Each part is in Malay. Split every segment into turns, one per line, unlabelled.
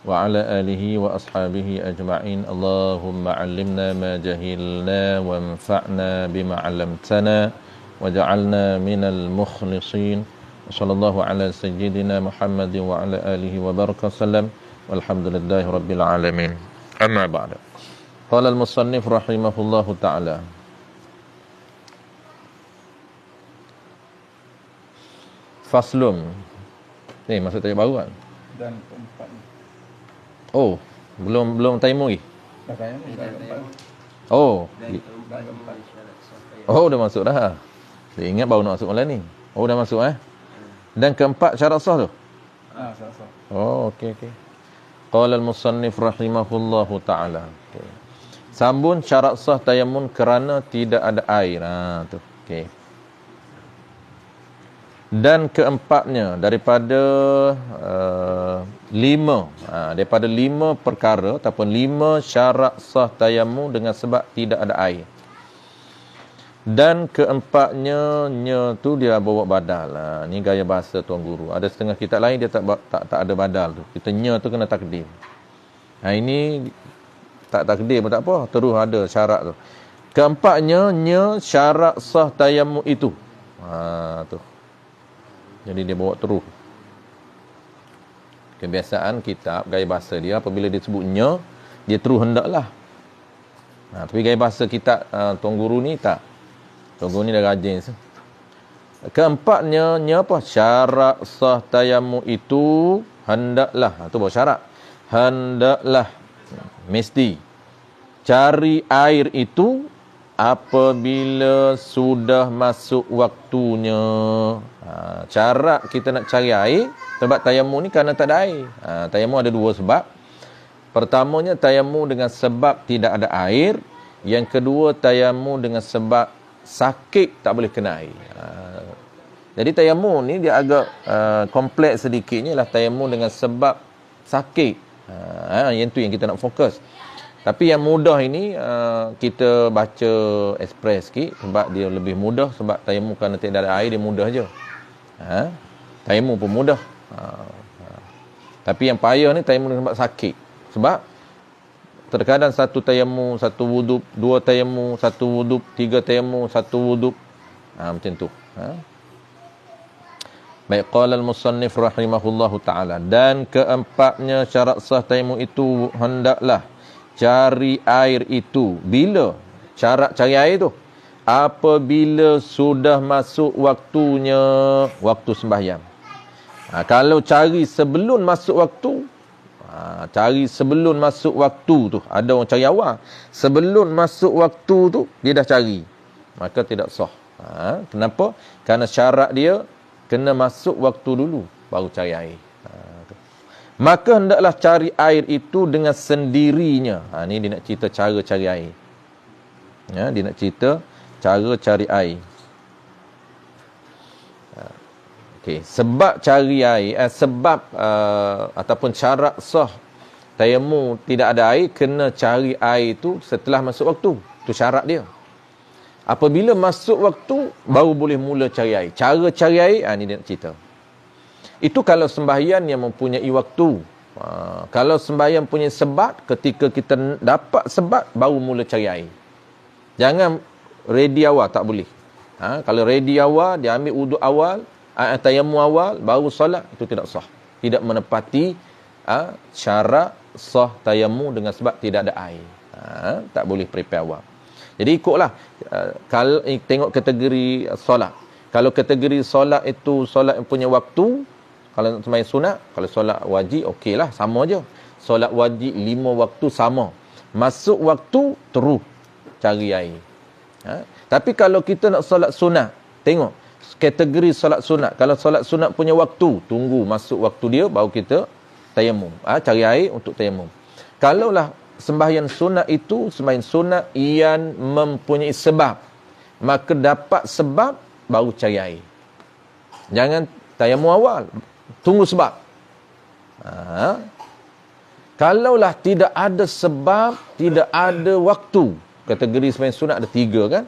وعلى آله وأصحابه أجمعين. اللهم علمنا ما جهلنا وانفعنا بما علمتنا وجعلنا من المخلصين. صلى الله على سيدنا محمد وعلى آله وبارك وسلم والحمد لله رب العالمين. أما بعد. قال المصنف رحمه الله تعالى: Faslun. Ni masuk tajuk baru kan?
Dan keempat ni.
Oh, belum tayamum lagi.
Dah tayang ni, dah keempat.
Oh.
Dan keempat.
Oh, dah masuk dah. Saya ingat baru nak masuk malam ni. Oh, dah masuk Dan keempat syarat sah tu.
Sah.
Oh, okey. Qala al-musannif rahimahullahu taala. Okay. Sambung syarat sah tayamum kerana tidak ada air. Tu. Okey. Dan keempatnya daripada daripada 5 perkara ataupun 5 syarat sah tayamum dengan sebab tidak ada air. Dan keempatnya tu dia bawa badal. Ni gaya bahasa tuan guru. Ada setengah kitab lain dia tak ada badal tu. Kita tu kena takdim. Ini tak takdim pun tak apa, terus ada syarat tu. Keempatnya syarat sah tayamum itu. Tu. Jadi dia bawa terus. Kebiasaan kitab gaya bahasa dia apabila dia sebut dia terus hendaklah. Tapi gaya bahasa kitab tuan guru ni tak. Tuan guru ni dah rajin. Keempatnya apa? Syarat sah tayamum itu hendaklah. Tu bawa syarat. Hendaklah mesti cari air itu apabila sudah masuk waktunya. Cara kita nak cari air sebab tayamum ni kerana tak ada air. Tayamum ada 2 sebab. Pertamanya tayamum dengan sebab tidak ada air. Yang kedua tayamum dengan sebab sakit tak boleh kena air. Jadi tayamum ni dia agak kompleks sedikitnya lah. Tayamum dengan sebab sakit. Yang tu yang kita nak fokus. Tapi yang mudah ini kita baca express sikit sebab dia lebih mudah. Sebab tayamum kerana tidak ada air dia mudah je. Tayamum pun mudah. Tapi yang payah ni tayamum dengan sebab sakit. Sebab terkadang 1 tayamum, 1 wuduk, 2 tayamum, 1 wuduk, 3 tayamum, 1 wuduk. Macam tu. Baik, qala al-musannif rahimahullahu ta'ala. Dan keempatnya syarat sah tayamum itu hendaklah cari air itu. Bila syarat cari air tu? Apabila sudah masuk waktunya, waktu sembahyang. Kalau cari sebelum masuk waktu, cari sebelum masuk waktu tu. Ada orang cari awal. Sebelum masuk waktu tu, dia dah cari. Maka tidak sah. Kenapa? Kerana syarat dia, kena masuk waktu dulu, baru cari air. Maka hendaklah cari air itu dengan sendirinya. Ni dia nak cerita cara cari air. Dia nak cerita cara cari air. Okey, sebab cari air, sebab ataupun syarat sah tayamum tidak ada air, kena cari air itu setelah masuk waktu. Itu syarat dia. Apabila masuk waktu, baru boleh mula cari air. Cara cari air, ni dia nak cerita. Itu kalau sembahyang yang mempunyai waktu. Kalau sembahyang punya sebab, ketika kita dapat sebab, baru mula cari air. Jangan ready awal, tak boleh. Kalau ready awal, dia ambil wuduk awal, tayamum awal, baru solat, itu tidak sah. Tidak menepati syarat sah tayamum dengan sebab tidak ada air. Tak boleh prepare awal. Jadi ikutlah. Kalau tengok kategori solat. Kalau kategori solat itu solat yang punya waktu, kalau sembahyang sunat, kalau solat wajib, okeylah, sama je. Solat wajib 5 waktu sama. Masuk waktu, terus cari air. Tapi kalau kita nak solat sunat, tengok kategori solat sunat. Kalau solat sunat punya waktu, tunggu masuk waktu dia, baru kita tayamum. Cari air untuk tayamum. Kalaulah sembahyang sunat itu, sembahyang sunat yang mempunyai sebab, maka dapat sebab, baru cari air. Jangan tayamum awal, tunggu sebab. Kalaulah tidak ada sebab, tidak ada waktu. Kategori sembahyang sunat ada 3 kan.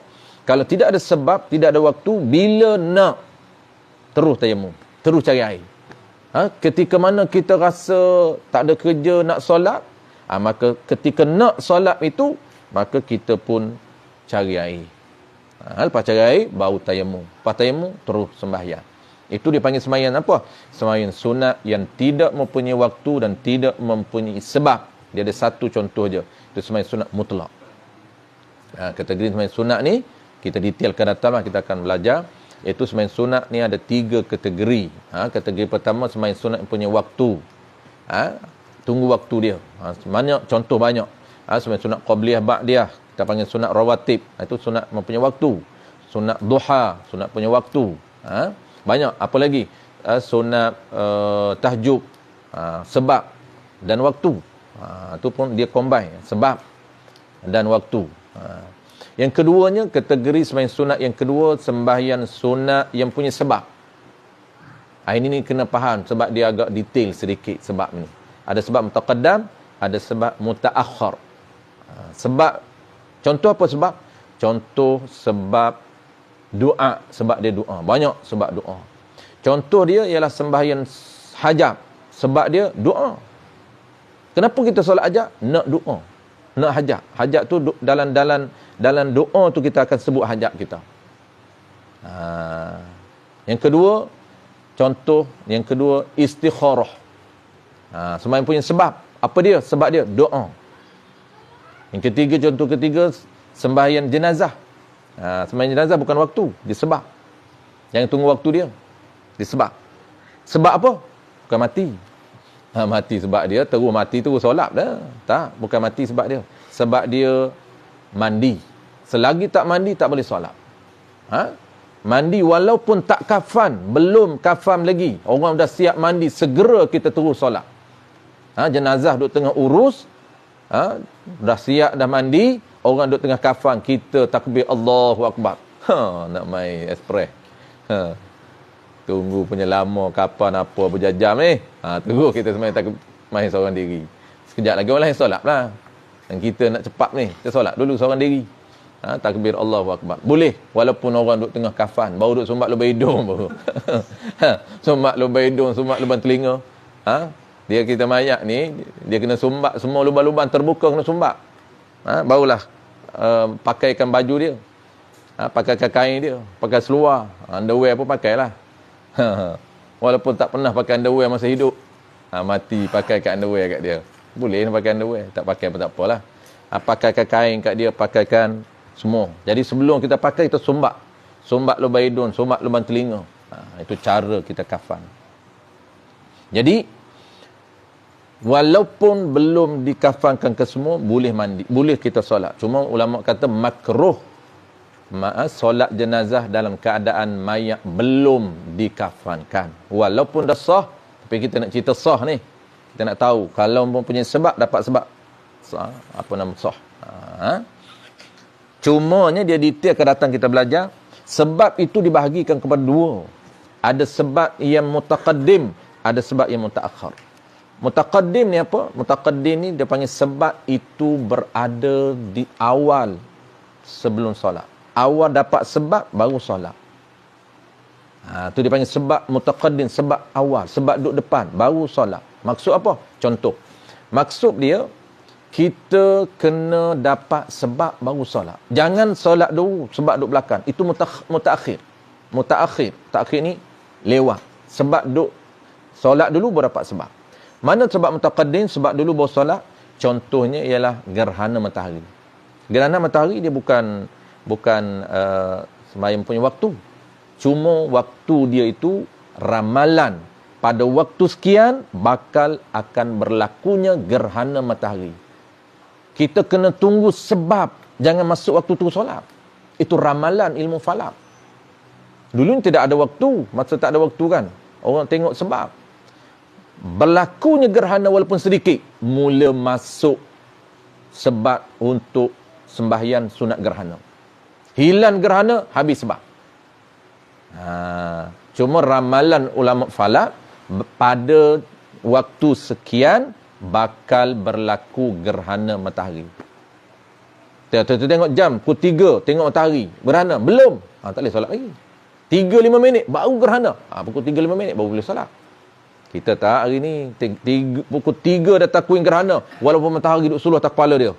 Kalau tidak ada sebab, tidak ada waktu, bila nak, terus tayamum, terus cari air. Ketika mana kita rasa tak ada kerja nak solat, maka ketika nak solat itu, maka kita pun cari air. Lepas cari air, baru tayamum. Lepas tayamum, terus sembahyang. Itu dipanggil sembahyang apa? Sembahyang sunat yang tidak mempunyai waktu dan tidak mempunyai sebab. Dia ada satu contoh je. Itu sembahyang sunat mutlak. Kategori sembahyang sunat ni, kita detailkan datang lah, kita akan belajar. Iaitu sembahyang sunat ni ada 3 kategori. Kategori pertama sembahyang sunat yang punya waktu. Tunggu waktu dia. Banyak contoh banyak. Sembahyang sunat qabliyah ba'diyah, kita panggil sunat rawatib. Itu sunat mempunyai waktu. Sunat duha, sunat punya waktu. Banyak. Apa lagi? Sunat tahajud, sebab dan waktu. Itu pun dia combine, sebab dan waktu. Yang keduanya, kategori sembahyang sunat yang kedua, sembahyang sunat yang punya sebab. Ini ni kena faham sebab dia agak detail sedikit sebab ni. Ada sebab mutaqaddam, ada sebab mutaakhir. Sebab, contoh apa sebab? Contoh sebab doa, sebab dia doa. Banyak sebab doa. Contoh dia ialah sembahyang hajat, sebab dia doa. Kenapa kita solat hajat? Nak doa. Nak hajat. Hajat tu dalam doa tu kita akan sebut hajat kita. Yang kedua, contoh yang kedua, istikharah. Sembahyang punya sebab. Apa dia? Sebab dia doa. Yang ketiga, contoh ketiga, sembahyang jenazah. Sembahyang jenazah bukan waktu, dia sebab. Jangan tunggu waktu dia. Dia sebab. Sebab apa? Bukan mati. Mati sebab dia, terus mati terus solat dah. Tak, bukan mati sebab dia. Sebab dia mandi. Selagi tak mandi, tak boleh solat. Mandi walaupun tak kafan, belum kafan lagi. Orang dah siap mandi, segera kita terus solat. Jenazah duduk tengah urus, dah siap dah mandi, orang duduk tengah kafan, kita takbir Allahu Akbar. Nak main ekspres. Tunggu punya lama, kapan apa berjam-jam ni. Terus kita semayang main seorang diri. Sekejap lagi orang lain solat lah. Dan kita nak cepat ni, kita solat dulu seorang diri. Takbir Allahu Akbar. Boleh, walaupun orang duduk tengah kafan, baru duduk sumbat lubang hidung baru. Sumbat lubang hidung, sumbat lubang telinga. Dia kita mayat ni, dia kena sumbat, semua lubang-lubang terbuka kena sumbat. Barulah pakaikan baju dia. Pakaikan kain dia, pakai seluar, underwear pun pakailah. Walaupun tak pernah pakai underwear masa hidup, mati pakai kat underwear kat dia. Boleh nak pakai underwear, tak pakai pun tak apalah. Pakaikan kain kat dia, pakaikan semua. Jadi sebelum kita pakai, kita sumbat lubang hidung, sumbat lubang telinga. Itu cara kita kafan. Jadi walaupun belum dikafankan ke semua, boleh mandi, boleh kita solat. Cuma ulama kata makruh solat jenazah dalam keadaan mayat belum dikafankan. Walaupun dah sah, tapi kita nak cerita sah ni. Kita nak tahu kalau mempunyai sebab, dapat sebab apa nama sah. Cumanya dia detail akan datang kita belajar. Sebab itu dibahagikan kepada dua. Ada sebab yang mutaqaddim, ada sebab yang mutaakhir. Mutaqaddim ni apa? Mutaqaddim ni dia panggil sebab itu berada di awal sebelum solat. Awal dapat sebab, baru solat. Tu dia panggil sebab mutaqaddim, sebab awal, sebab duduk depan, baru solat. Maksud apa? Contoh. Maksud dia, kita kena dapat sebab baru solat. Jangan solat dulu, sebab duduk belakang. Itu mutaakhir. Mutaakhir ni lewat. Sebab duduk solat dulu, baru dapat sebab. Mana sebab mutaqaddim, sebab dulu baru solat? Contohnya ialah gerhana matahari. Gerhana matahari dia bukan sembahyang punya waktu. Cuma waktu dia itu ramalan. Pada waktu sekian bakal akan berlakunya gerhana matahari. Kita kena tunggu sebab. Jangan masuk waktu tu solat. Itu ramalan ilmu falak. Dulu tidak ada waktu. Masa tak ada waktu kan, orang tengok sebab. Berlakunya gerhana walaupun sedikit, mula masuk sebab untuk sembahyang sunat gerhana. Hilang gerhana, habis sebab. Cuma ramalan ulama falak, pada waktu sekian bakal berlaku gerhana matahari. Tengok jam, pukul 3 tengok matahari, gerhana belum, tak boleh solat lagi. 3-5 minit baru gerhana, pukul 3-5 minit baru boleh solat. Kita tak hari ni pukul 3 dah takwin gerhana walaupun matahari duduk suluh atas kepala dia.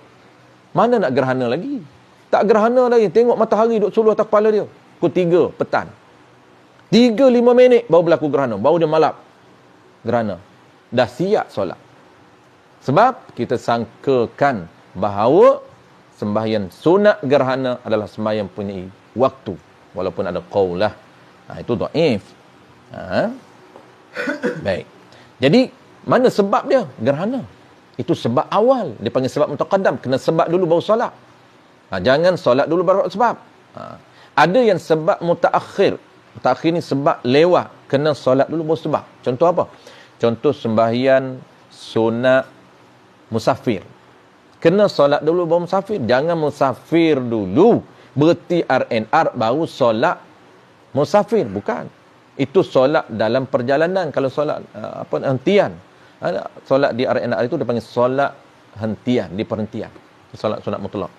Mana nak gerhana lagi? Tak gerhana lagi. Tengok matahari duduk suluh atas kepala dia. Pukul 3 petang. 3-5 minit baru berlaku gerhana. Baru dia malap gerhana. Dah siap solat. Sebab kita sangkakan bahawa sembahyang sunat gerhana adalah sembahyang punya waktu. Walaupun ada qaulah. Itu dhaif. Baik. Jadi, mana sebab dia? Gerhana. Itu sebab awal. Dia panggil sebab mutaqaddam. Kena sebab dulu baru solat. Jangan solat dulu baru sebab. Ada yang sebab mutaakhir. Mutaakhir ni sebab lewat. Kena solat dulu baru sebab. Contoh apa? Contoh sembahyang sunat musafir. Kena solat dulu baru musafir. Jangan musafir dulu. Berhenti RNR baru solat musafir. Bukan. Itu solat dalam perjalanan. Kalau solat hentian. Solat di RNR itu dia panggil solat hentian, di perhentian. Solat sunat mutlak.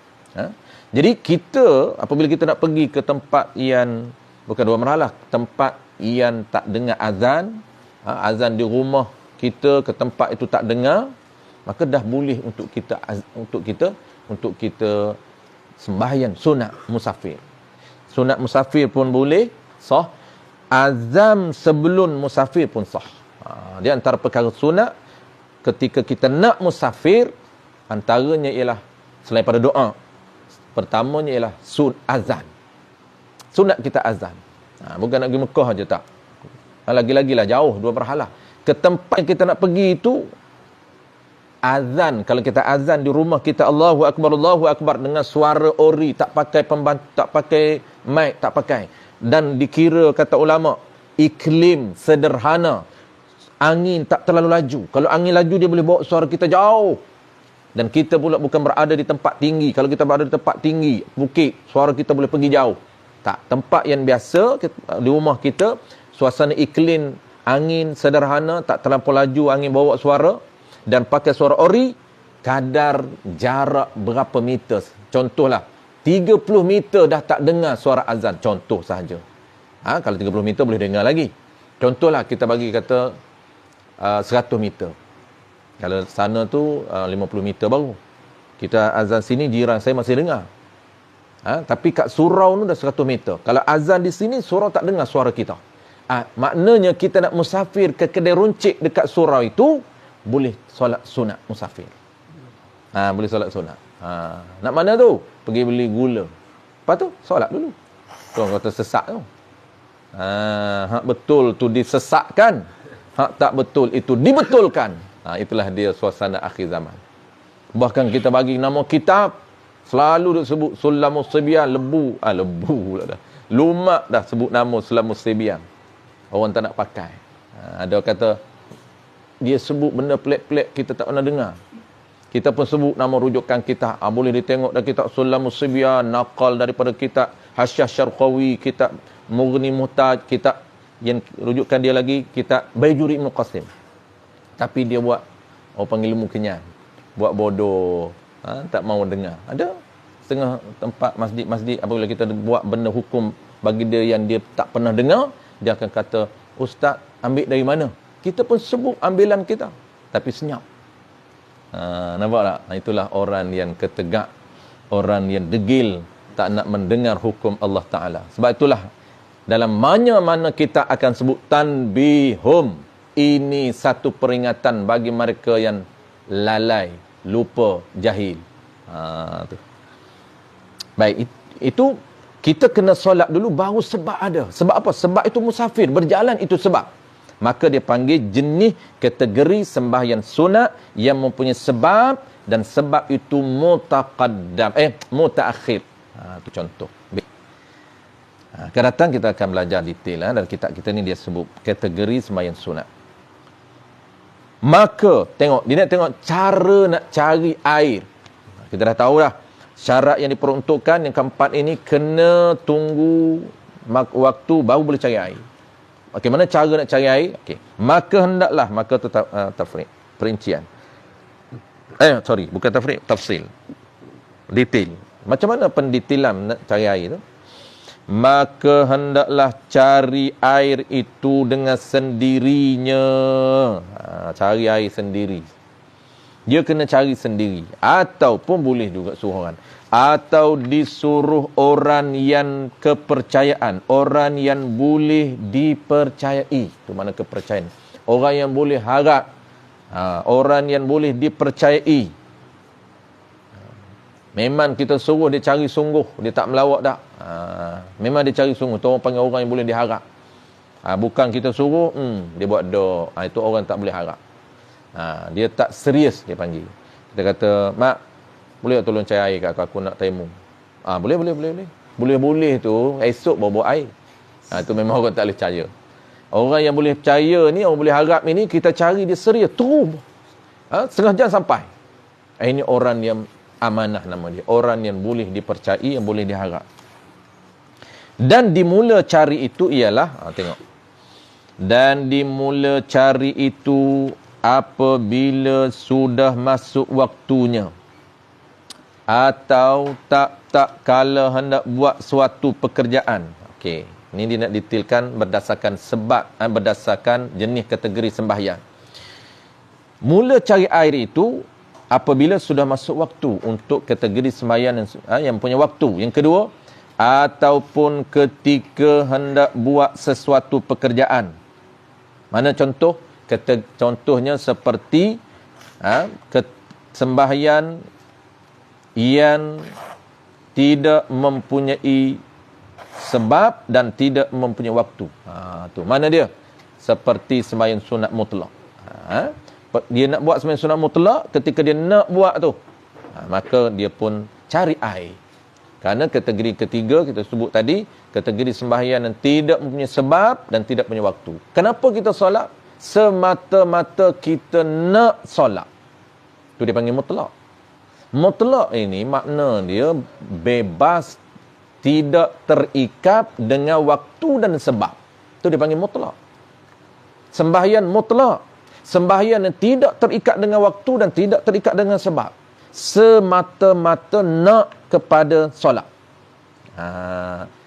Jadi kita apabila kita nak pergi ke tempat yang bukan dua marhalah, tempat yang tak dengar azan, azan di rumah kita ke tempat itu tak dengar, maka dah boleh untuk kita sembahyang sunat musafir. Sunat musafir pun boleh sah. Azam sebelum musafir pun sah. Dia antara perkara sunat ketika kita nak musafir, antaranya ialah selain pada doa, pertamanya ialah azan. Sunat kita azan. Bukan nak pergi Mekah aja tak. Lagi-lagilah jauh dua marhalah. Ke tempat yang kita nak pergi itu azan. Kalau kita azan di rumah kita Allahu Akbar dengan suara ori, tak pakai pembantu, tak pakai mic, tak pakai. Dan dikira kata ulama iklim sederhana, angin tak terlalu laju. Kalau angin laju dia boleh bawa suara kita jauh. Dan kita pula bukan berada di tempat tinggi. Kalau kita berada di tempat tinggi, bukit, suara kita boleh pergi jauh. Tak, tempat yang biasa di rumah kita, suasana iklim angin sederhana, tak terlampau laju angin bawa suara, dan pakai suara ori, kadar jarak berapa meter. Contohlah 30 meter dah tak dengar suara azan. Contoh sahaja. Kalau 30 meter boleh dengar lagi. Contohlah kita bagi kata 100 meter. Kalau sana tu 50 meter baru. Kita azan sini, jiran saya masih dengar. Tapi kat surau tu dah 100 meter. Kalau azan di sini, surau tak dengar suara kita. Maknanya kita nak musafir ke kedai runcit dekat surau itu, boleh solat sunat musafir. Boleh solat sunat. Nak mana tu? Pergi beli gula. Lepas tu, solat dulu. Tu orang kata sesak tu. Hak betul tu disesakkan. Hak tak betul itu dibetulkan. Itulah dia suasana akhir zaman. Bahkan kita bagi nama kitab, selalu disebut Sulamus Sibyan, lebu pula dah. Lumak dah sebut nama Sulamus Sibyan. Orang tak nak pakai. Ada kata, dia sebut benda pelik-pelik kita tak pernah dengar. Kita pun sebut nama rujukan kitab. Boleh ditengok dari kitab Sulamus Sibyan, nakal daripada kitab Hasyah Syarqawi, kitab Mughni Muhtaj, kitab yang rujukan dia lagi, kitab Baijuri Ibn Qasim. Tapi dia buat, orang panggil ilmu kenyang. Buat bodoh. Tak mahu dengar. Ada setengah tempat masjid-masjid, apabila kita buat benda hukum bagi dia yang dia tak pernah dengar, dia akan kata, Ustaz, ambil dari mana? Kita pun sebut ambilan kita. Tapi senyap. Nampak tak? Itulah orang yang ketegak, orang yang degil, tak nak mendengar hukum Allah Ta'ala. Sebab itulah dalam mana-mana kita akan sebut tanbihum. Ini satu peringatan bagi mereka yang lalai, lupa, jahil. Tu. Baik, itu kita kena solat dulu baru sebab ada. Sebab apa? Sebab itu musafir, berjalan itu sebab. Maka dia panggil jenis kategori sembahyang sunat yang mempunyai sebab, dan sebab itu mutaqaddam, mutaakhir. Itu contoh. Akan datang kita akan belajar detail dan kitab kita ni dia sebut kategori sembahyang sunat. Maka tengok, dia nak tengok cara nak cari air. Kita dah tahu dah syarat yang diperuntukkan yang keempat ini, kena tunggu waktu baru boleh cari air. Okey, mana cara nak cari air? Okey. Maka hendaklah, maka tu tafriq, perincian. Bukan tafriq, tafsil. Detail. Macam mana pendetailan nak cari air tu? maka hendaklah cari air itu dengan sendirinya. Cari air sendiri. Dia kena cari sendiri. Ataupun boleh juga suruh orang. Atau disuruh orang yang kepercayaan. Orang yang boleh dipercayai. Itu mana kepercayaan. Orang yang boleh harap. Orang yang boleh dipercayai. Memang kita suruh dia cari sungguh. Dia tak melawak tak. Memang dia cari sungguh. Itu orang panggil orang yang boleh diharap. Bukan kita suruh, dia buat doa. Itu orang tak boleh harap. Dia tak serius dia panggil. Kita kata, mak, boleh tak tolong cari air kat aku nak tayamum. Boleh. Boleh tu, esok bawa air. Itu memang orang tak boleh percaya. Orang yang boleh percaya ni, orang boleh harap ni, kita cari dia serius. Terus. Setengah jam sampai. Ini orang yang amanah nama dia. Orang yang boleh dipercayai, yang boleh diharap. Dan dimula cari itu ialah, tengok. Dan dimula cari itu apabila sudah masuk waktunya. Atau tak kala hendak buat suatu pekerjaan. Okey. Ini dia nak detailkan berdasarkan sebab, berdasarkan jenis kategori sembahyang. Mula cari air itu apabila sudah masuk waktu untuk kategori sembahyang yang punya waktu. Yang kedua, ataupun ketika hendak buat sesuatu pekerjaan. Mana contoh? Contohnya seperti sembahyang yang tidak mempunyai sebab dan tidak mempunyai waktu. Tu mana dia? Seperti sembahyang sunat mutlak. Dia nak buat sembahyang sunat mutlak, ketika dia nak buat tu, maka dia pun cari air. Kerana kategori ketiga kita sebut tadi, kategori sembahyang yang tidak mempunyai sebab dan tidak punya waktu. Kenapa kita solat? Semata-mata kita nak solat. Tu dia panggil mutlak. Mutlak ini makna dia bebas, tidak terikat dengan waktu dan sebab. Tu dia panggil mutlak. Sembahyang mutlak. Sembahyang yang tidak terikat dengan waktu dan tidak terikat dengan sebab. Semata-mata nak kepada solat.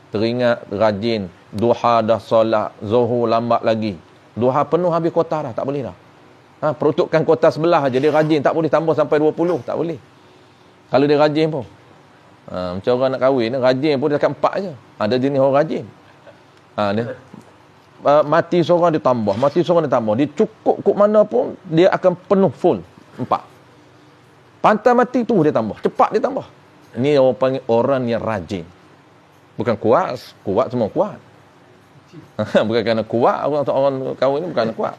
Teringat rajin, duha dah solat, zuhur lambat lagi. Duha penuh habis kuota dah, tak boleh dah. Peruntukkan kuota sebelah aja, dia rajin, tak boleh tambah sampai 20, tak boleh. Kalau dia rajin pun. Macam orang nak kahwin, rajin pun dia dekat 4 je. Ada jenis orang rajin. Dia mati seorang dia tambah, mati seorang dia tambah. Dia cukup kok mana pun, dia akan penuh full 4. Pantai mati tu dia tambah, cepat dia tambah. Ini orang panggil orang yang rajin. Bukan kuat, kuat semua kuat. Bukan kerana kuat, orang kahwin ni bukan kerana kuat.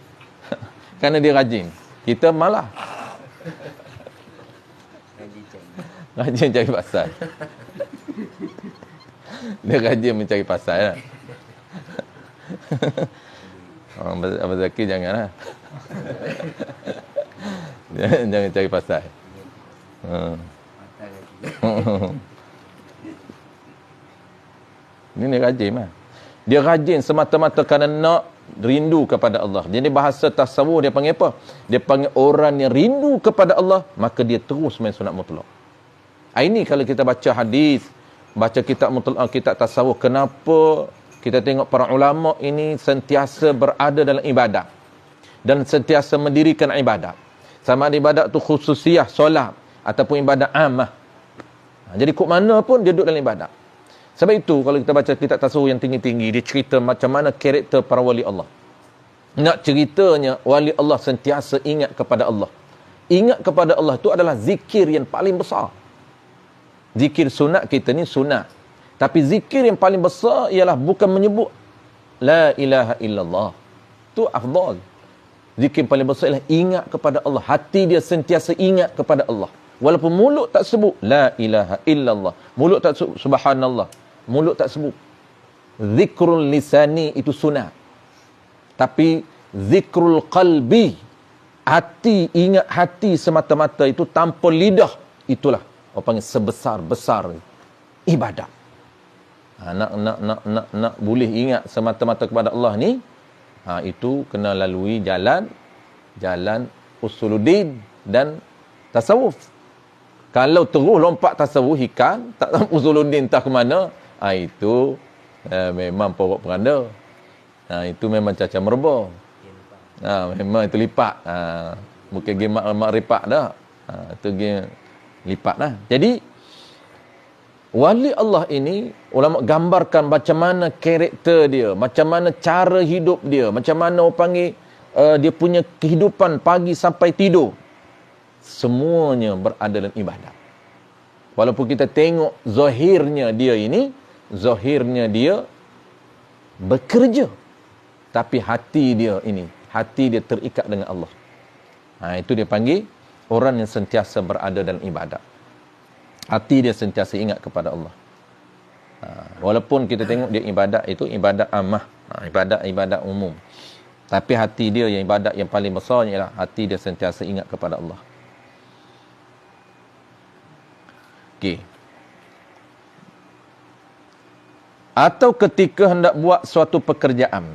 Kerana dia rajin. Kita malah. Rajin cari pasal. Dia rajin mencari pasal lah. Abang Zaki janganlah. Jangan cari pasal. Ini rajin lah. Dia rajin semata-mata kerana nak rindu kepada Allah. Jadi bahasa tasawuf dia panggil apa? Dia panggil orang yang rindu kepada Allah, maka dia terus main sunat mutlak. Ini kalau kita baca hadis, baca kitab mutlak, kitab tasawuf, kenapa kita tengok para ulama ini sentiasa berada dalam ibadat dan sentiasa mendirikan ibadat. Sama ada ibadat tu khususiyah solat ataupun ibadat ammah. Jadi kok mana pun dia duduk dalam ibadat. Sebab itu kalau kita baca kitab tasawuf yang tinggi-tinggi, dia cerita macam mana karakter para wali Allah. Nak ceritanya wali Allah sentiasa ingat kepada Allah. Ingat kepada Allah itu adalah zikir yang paling besar. Zikir sunat kita ni sunat. Tapi zikir yang paling besar ialah bukan menyebut la ilaha illallah. Itu afdal. Zikir yang paling besar ialah ingat kepada Allah. Hati dia sentiasa ingat kepada Allah. Walaupun mulut tak sebut la ilaha illallah. Mulut tak sebut subhanallah. Mulut tak sebut. Zikrul lisani itu sunat. Tapi zikrul qalbi, hati, ingat hati semata-mata itu tanpa lidah, itulah orang panggil sebesar-besar ibadat. Nak boleh ingat semata-mata kepada Allah ni, itu kena lalui jalan usuluddin dan tasawuf. Kalau terus lompat tasawuf hikam, tak tahu usuluddin entah ke mana, itu Memang porok peranda. Itu memang caca merbau. Memang itu lipat. Bukan game mak ripak dah. Itu game lipat lah. Jadi wali Allah ini ulama gambarkan macam mana karakter dia, macam mana cara hidup dia, macam mana orang panggil dia punya kehidupan pagi sampai tidur. Semuanya berada dalam ibadat. Walaupun kita tengok zahirnya dia ini, zahirnya dia bekerja, tapi hati dia ini, hati dia terikat dengan Allah. Itu dia panggil orang yang sentiasa berada dalam ibadat. Hati dia sentiasa ingat kepada Allah. Walaupun kita tengok dia ibadat itu ibadat amah, ibadat umum. Tapi hati dia yang ibadat yang paling besar ialah hati dia sentiasa ingat kepada Allah. Okey. Atau ketika hendak buat suatu pekerjaan.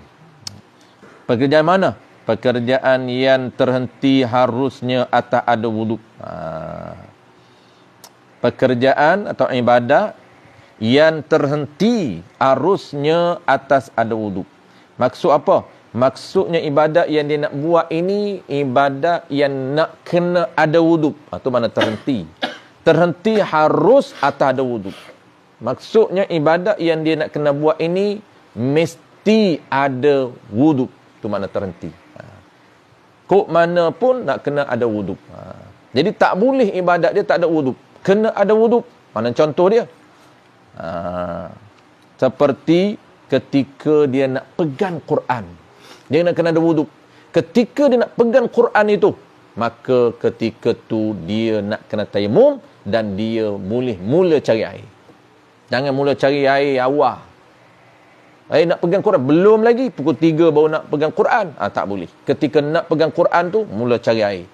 Pekerjaan mana? Pekerjaan yang terhenti harusnya atas ada wuduk. Pekerjaan atau ibadat yang terhenti harusnya atas ada wuduk. Maksud apa? Maksudnya ibadat yang dia nak buat ini ibadat yang nak kena ada wuduk. Itu mana terhenti. Terhenti harus atas ada wuduk. Maksudnya ibadat yang dia nak kena buat ini mesti ada wuduk. Itu mana terhenti. Kok mana pun nak kena ada wuduk. Jadi tak boleh ibadat dia tak ada wuduk. Kena ada wuduk. Mana contoh dia? Seperti ketika dia nak pegang Quran. Dia nak kena ada wuduk. Ketika dia nak pegang Quran itu, maka ketika tu dia nak kena tayamum dan dia boleh mula cari air. Jangan mula cari air awal. Nak pegang Quran. Belum lagi. Pukul 3 baru nak pegang Quran. Tak boleh. Ketika nak pegang Quran tu, mula cari air.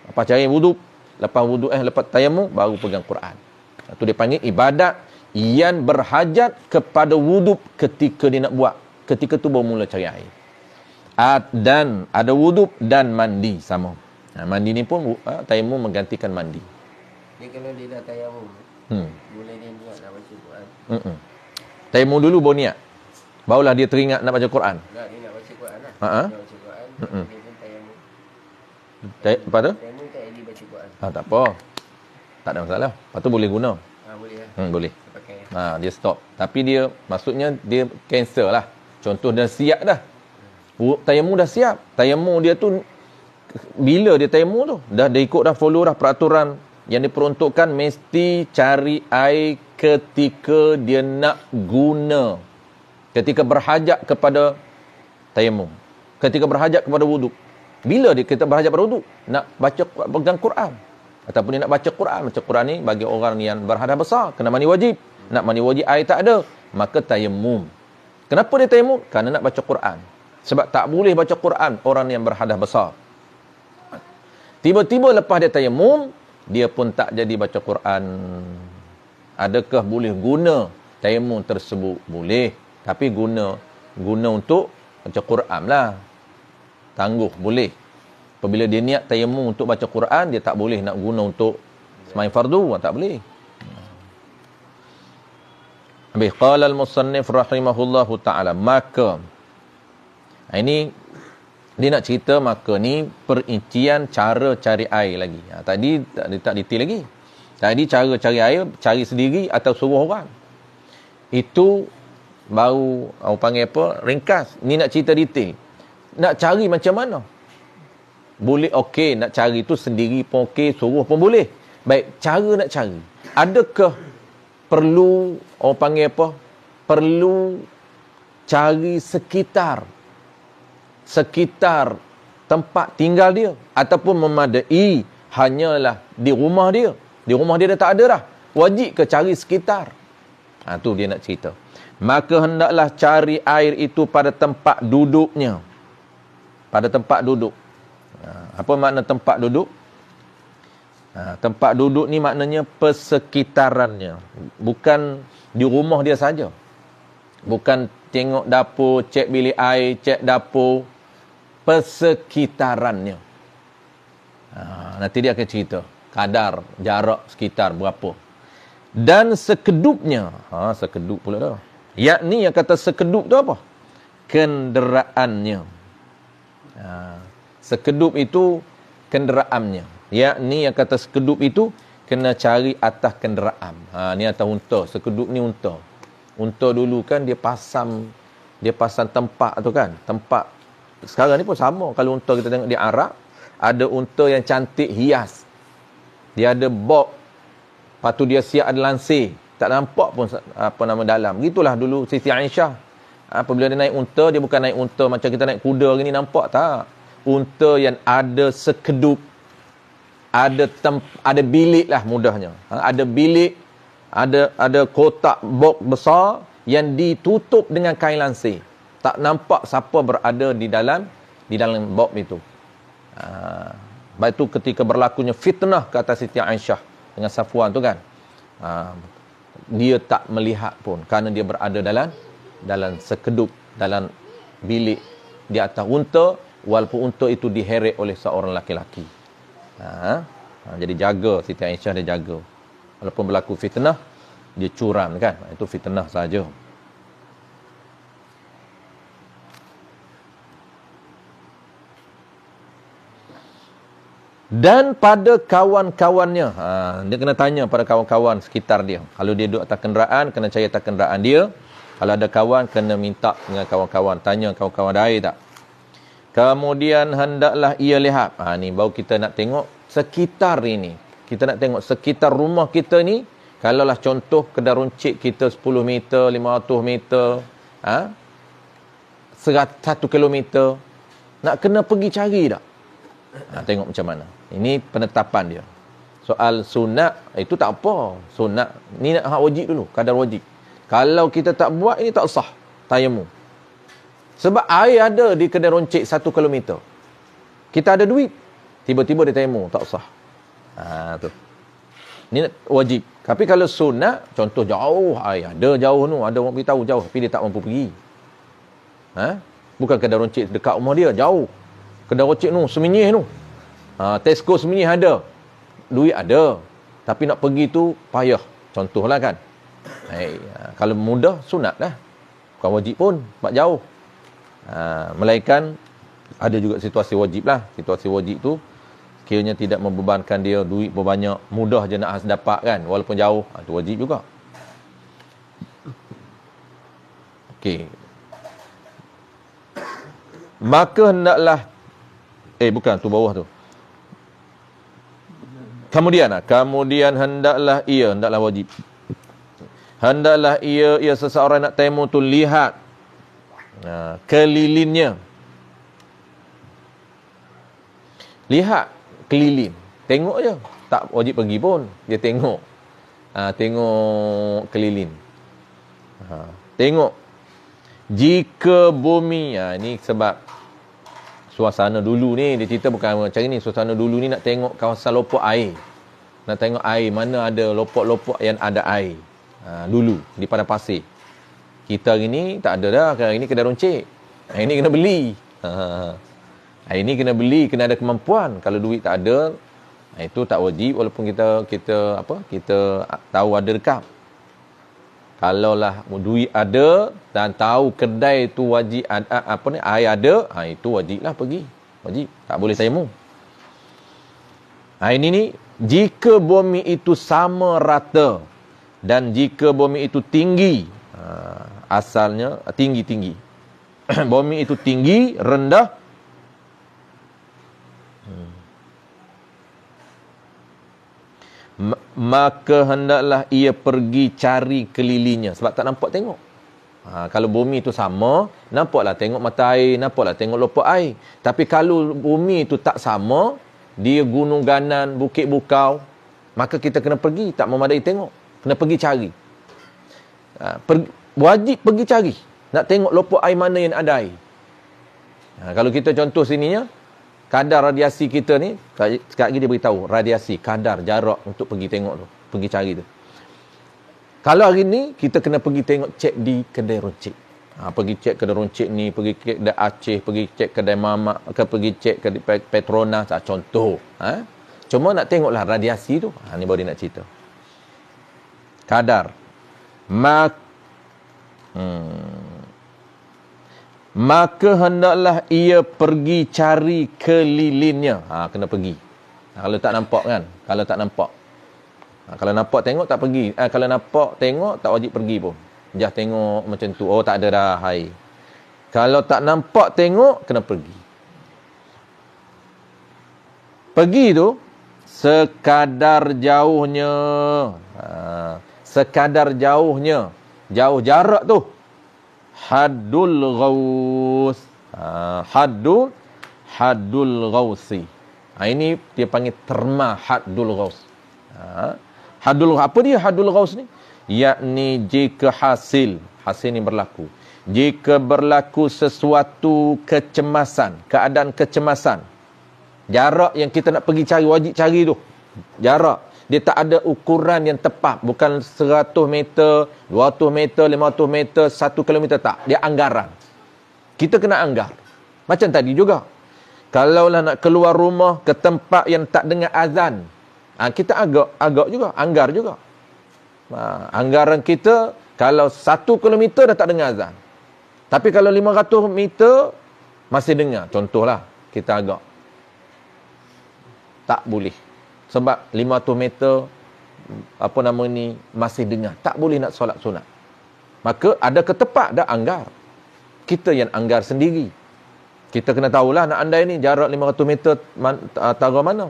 Lepas cari wuduk. Lepas tayamum, baru pegang Quran. Itu dia panggil ibadat yang berhajat kepada wuduk ketika dia nak buat. Ketika tu baru mula cari air. Dan ada wuduk dan mandi sama. Mandi ni pun tayamum menggantikan mandi.
Dia kalau dia dah tayamum, boleh dia niat nak baca Quran.
Tayamum dulu baru niat. Barulah dia teringat nak baca Quran.
Tak, dia nak baca Quran lah.
Ha-ha.
Dia nak baca Quran, dia pun tayamum.
Lepas tu?
Tayamum tak jadi baca Quran.
Tak apa. Tak ada masalah. Lepas tu boleh guna.
Boleh lah.
Boleh.
Pakai.
Dia stop. Tapi dia, maksudnya dia cancel lah. Contoh dah siap dah. Tayamum dah siap. Tayamum dia tu, bila dia tayamum tu, dah ikut dah, follow dah peraturan yang diperuntukkan, mesti cari air ketika dia nak guna. Ketika berhajat kepada tayamum. Ketika berhajat kepada wuduk. Bila kita berhajat pada wuduk? Nak baca, pegang Quran. Ataupun dia nak baca Quran. Baca Quran ni bagi orang yang berhadas besar. Kena mandi wajib. Nak mandi wajib air tak ada. Maka tayamum. Kenapa dia tayamum? Kerana nak baca Quran. Sebab tak boleh baca Quran orang yang berhadas besar. Tiba-tiba lepas dia tayamum, dia pun tak jadi baca Quran. Adakah boleh guna tayamum tersebut? Boleh. Tapi guna untuk baca Quran lah. Tangguh, boleh. Apabila dia niat tayamum untuk baca Quran, dia tak boleh nak guna untuk sembahyang fardu. Tak boleh. Habis, qala al-musannif rahimahullahu ta'ala. Maka, ini dia nak cerita maka ni perincian cara cari air lagi. Tadi tak detail lagi. Tadi cara cari air, cari sendiri atau suruh orang. Itu baru orang panggil apa? Ringkas. Ni nak cerita detail. Nak cari macam mana? Boleh okey, nak cari tu sendiri pun okey, suruh pun boleh. Baik, cara nak cari. Adakah perlu orang panggil apa? Perlu cari sekitar tempat tinggal dia, ataupun memadai hanyalah di rumah dia. Di rumah dia dah tak ada dah. Wajib ke cari sekitar? Tu dia nak cerita. Maka hendaklah cari air itu pada tempat duduknya. Pada tempat duduk. Apa makna tempat duduk? Tempat duduk ni maknanya persekitarannya. Bukan di rumah dia saja. Bukan tengok dapur, cek bilik air, cek dapur. Persekitarannya. Nanti dia akan cerita kadar, jarak sekitar berapa. Dan sekedupnya. Sekedup pula dah. Yakni yang kata sekedup tu apa? Kenderaannya. Sekedup itu kenderaannya. Yakni yang kata sekedup itu kena cari atas kenderaan. Ni atas unta. Sekedup ni unta. Unta dulu kan dia pasang tempat tu kan. Tempat. Sekarang ni pun sama. Kalau unta kita tengok di Arab, ada unta yang cantik hias. Dia ada bob. Lepas tu dia siap ada lansir. Tak nampak pun apa nama dalam. Gitulah dulu Siti Aisyah. Apabila dia naik unta, dia bukan naik unta macam kita naik kuda gini, nampak tak? Unta yang ada sekedup, ada bilik lah mudahnya. Ada bilik, ada kotak box besar yang ditutup dengan kain lansir. Tak nampak siapa berada di dalam box itu. Sebab itu ketika berlakunya fitnah ke atas Siti Aisyah dengan Safwan tu kan. Dia tak melihat pun kerana dia berada dalam sekedup, dalam bilik di atas unta, walaupun unta itu diheret oleh seorang laki-laki. Jadi jaga Siti Aisyah, dia jaga. Walaupun berlaku fitnah, dia curam kan. Itu fitnah saja. Dan pada kawan-kawannya, dia kena tanya pada kawan-kawan sekitar dia. Kalau dia duduk atas kenderaan, kena cari atas kenderaan dia. Kalau ada kawan, kena minta dengan kawan-kawan. Tanya kawan-kawan ada air tak. Kemudian hendaklah ia lihat. Ni baru kita nak tengok sekitar ini. Kita nak tengok sekitar rumah kita ni. Kalaulah contoh kedai runcit kita 10 meter, 500 meter, 1 kilometer. Nak kena pergi cari tak? Tengok macam mana. Ini penetapan dia. Soal sunat, itu tak apa. Sunat, ni nak hak wajib dulu. Kadar wajib. Kalau kita tak buat, ini tak sah tayamum. Sebab air ada di kedai roncik 1 kilometer. Kita ada duit. Tiba-tiba dia tayamum, tak sah. Tu. Ini wajib. Tapi kalau sunat, contoh jauh air. Ada jauh tu. Ada orang beritahu jauh. Tapi dia tak mampu pergi. Bukan kedai roncik dekat rumah dia, jauh. Kedai roncik tu, Seminyih tu. Tesco Seminyih ada. Duit ada. Tapi nak pergi tu payah. Contohlah kan. Kalau mudah, sunat lah. Bukan wajib pun. Sebab jauh. Melainkan ada juga situasi wajib lah. Situasi wajib tu kiranya tidak membebankan dia duit berbanyak. Mudah je nak dapat kan. Walaupun jauh. Itu wajib juga. Okey. Maka hendaklah bukan tu bawah tu. Kemudian hendaklah wajib. Hendaklah ia seseorang nak tayamum tu lihat kelilingnya. Lihat keliling. Tengok je. Tak wajib pergi pun. Dia tengok. Tengok keliling. Tengok. Jika bumi, ni sebab suasana dulu ni, dia cerita bukan macam ni. Suasana dulu ni nak tengok kawasan lopok air. Nak tengok air, mana ada lopok-lopok yang ada air. Dulu, di padang pasir. Kita hari ni tak ada dah. Hari ni kedai roncik. Hari ni kena beli. Hari ni kena beli, kena ada kemampuan. Kalau duit tak ada, itu tak wajib walaupun kita tahu ada dekat. Kalaulah duit ada dan tahu kedai tu wajib air ada, itu wajiblah pergi. Wajib, tak boleh tayamum. Ini ni jika bumi itu sama rata dan jika bumi itu tinggi, asalnya tinggi. Bumi itu tinggi, rendah, maka hendaklah ia pergi cari kelilingnya. Sebab tak nampak tengok. Kalau bumi itu sama, nampaklah tengok mata air, nampaklah tengok lopok air. Tapi kalau bumi itu tak sama, dia gunung ganan, bukit bukau, maka kita kena pergi, tak memadai tengok. Kena pergi cari. Wajib pergi cari. Nak tengok lopok air mana yang ada air. Kalau kita contoh sininya, kadar radiasi kita ni, sekejap lagi dia beritahu, radiasi, kadar, jarak untuk pergi tengok tu. Pergi cari tu. Kalau hari ni, kita kena pergi tengok, cek di kedai roncik. Pergi cek kedai roncik ni, pergi cek kedai Aceh, pergi cek kedai Mamak, pergi cek kedai Petronas, contoh. Cuma nak tengoklah radiasi tu. Ni baru dia nak cerita. Kadar. Maka hendaklah ia pergi cari kelilingnya. Kena pergi. Kalau tak nampak kan? Kalau tak nampak. Kalau nampak tengok tak pergi. Kalau nampak tengok tak wajib pergi pun. Jah tengok macam tu. Oh tak ada dah. Hai. Kalau tak nampak tengok kena pergi. Pergi tu sekadar jauhnya. Sekadar jauhnya. Jauh jarak tu. Haddul ghaus. Haddul ghausi. Ini dia panggil terma haddul ghaus. Apa dia haddul ghaus ni? Yakni jika hasil ni berlaku. Jika berlaku sesuatu kecemasan, keadaan kecemasan. Jarak yang kita nak pergi cari, wajib cari tu. Jarak. Dia tak ada ukuran yang tepat. Bukan 100 meter, 200 meter, 500 meter, 1 kilometer. Tak. Dia anggaran. Kita kena anggar. Macam tadi juga. Kalaulah nak keluar rumah ke tempat yang tak dengar azan. Kita agak juga. Anggar juga. Anggaran kita, kalau 1 kilometer dah tak dengar azan. Tapi kalau 500 meter, masih dengar. Contohlah, kita agak. Tak boleh. Sebab 500 meter, masih dengar. Tak boleh nak solat sunat. Maka ada ketepat dah anggar. Kita yang anggar sendiri. Kita kena tahulah nak andai ni jarak 500 meter tara mana.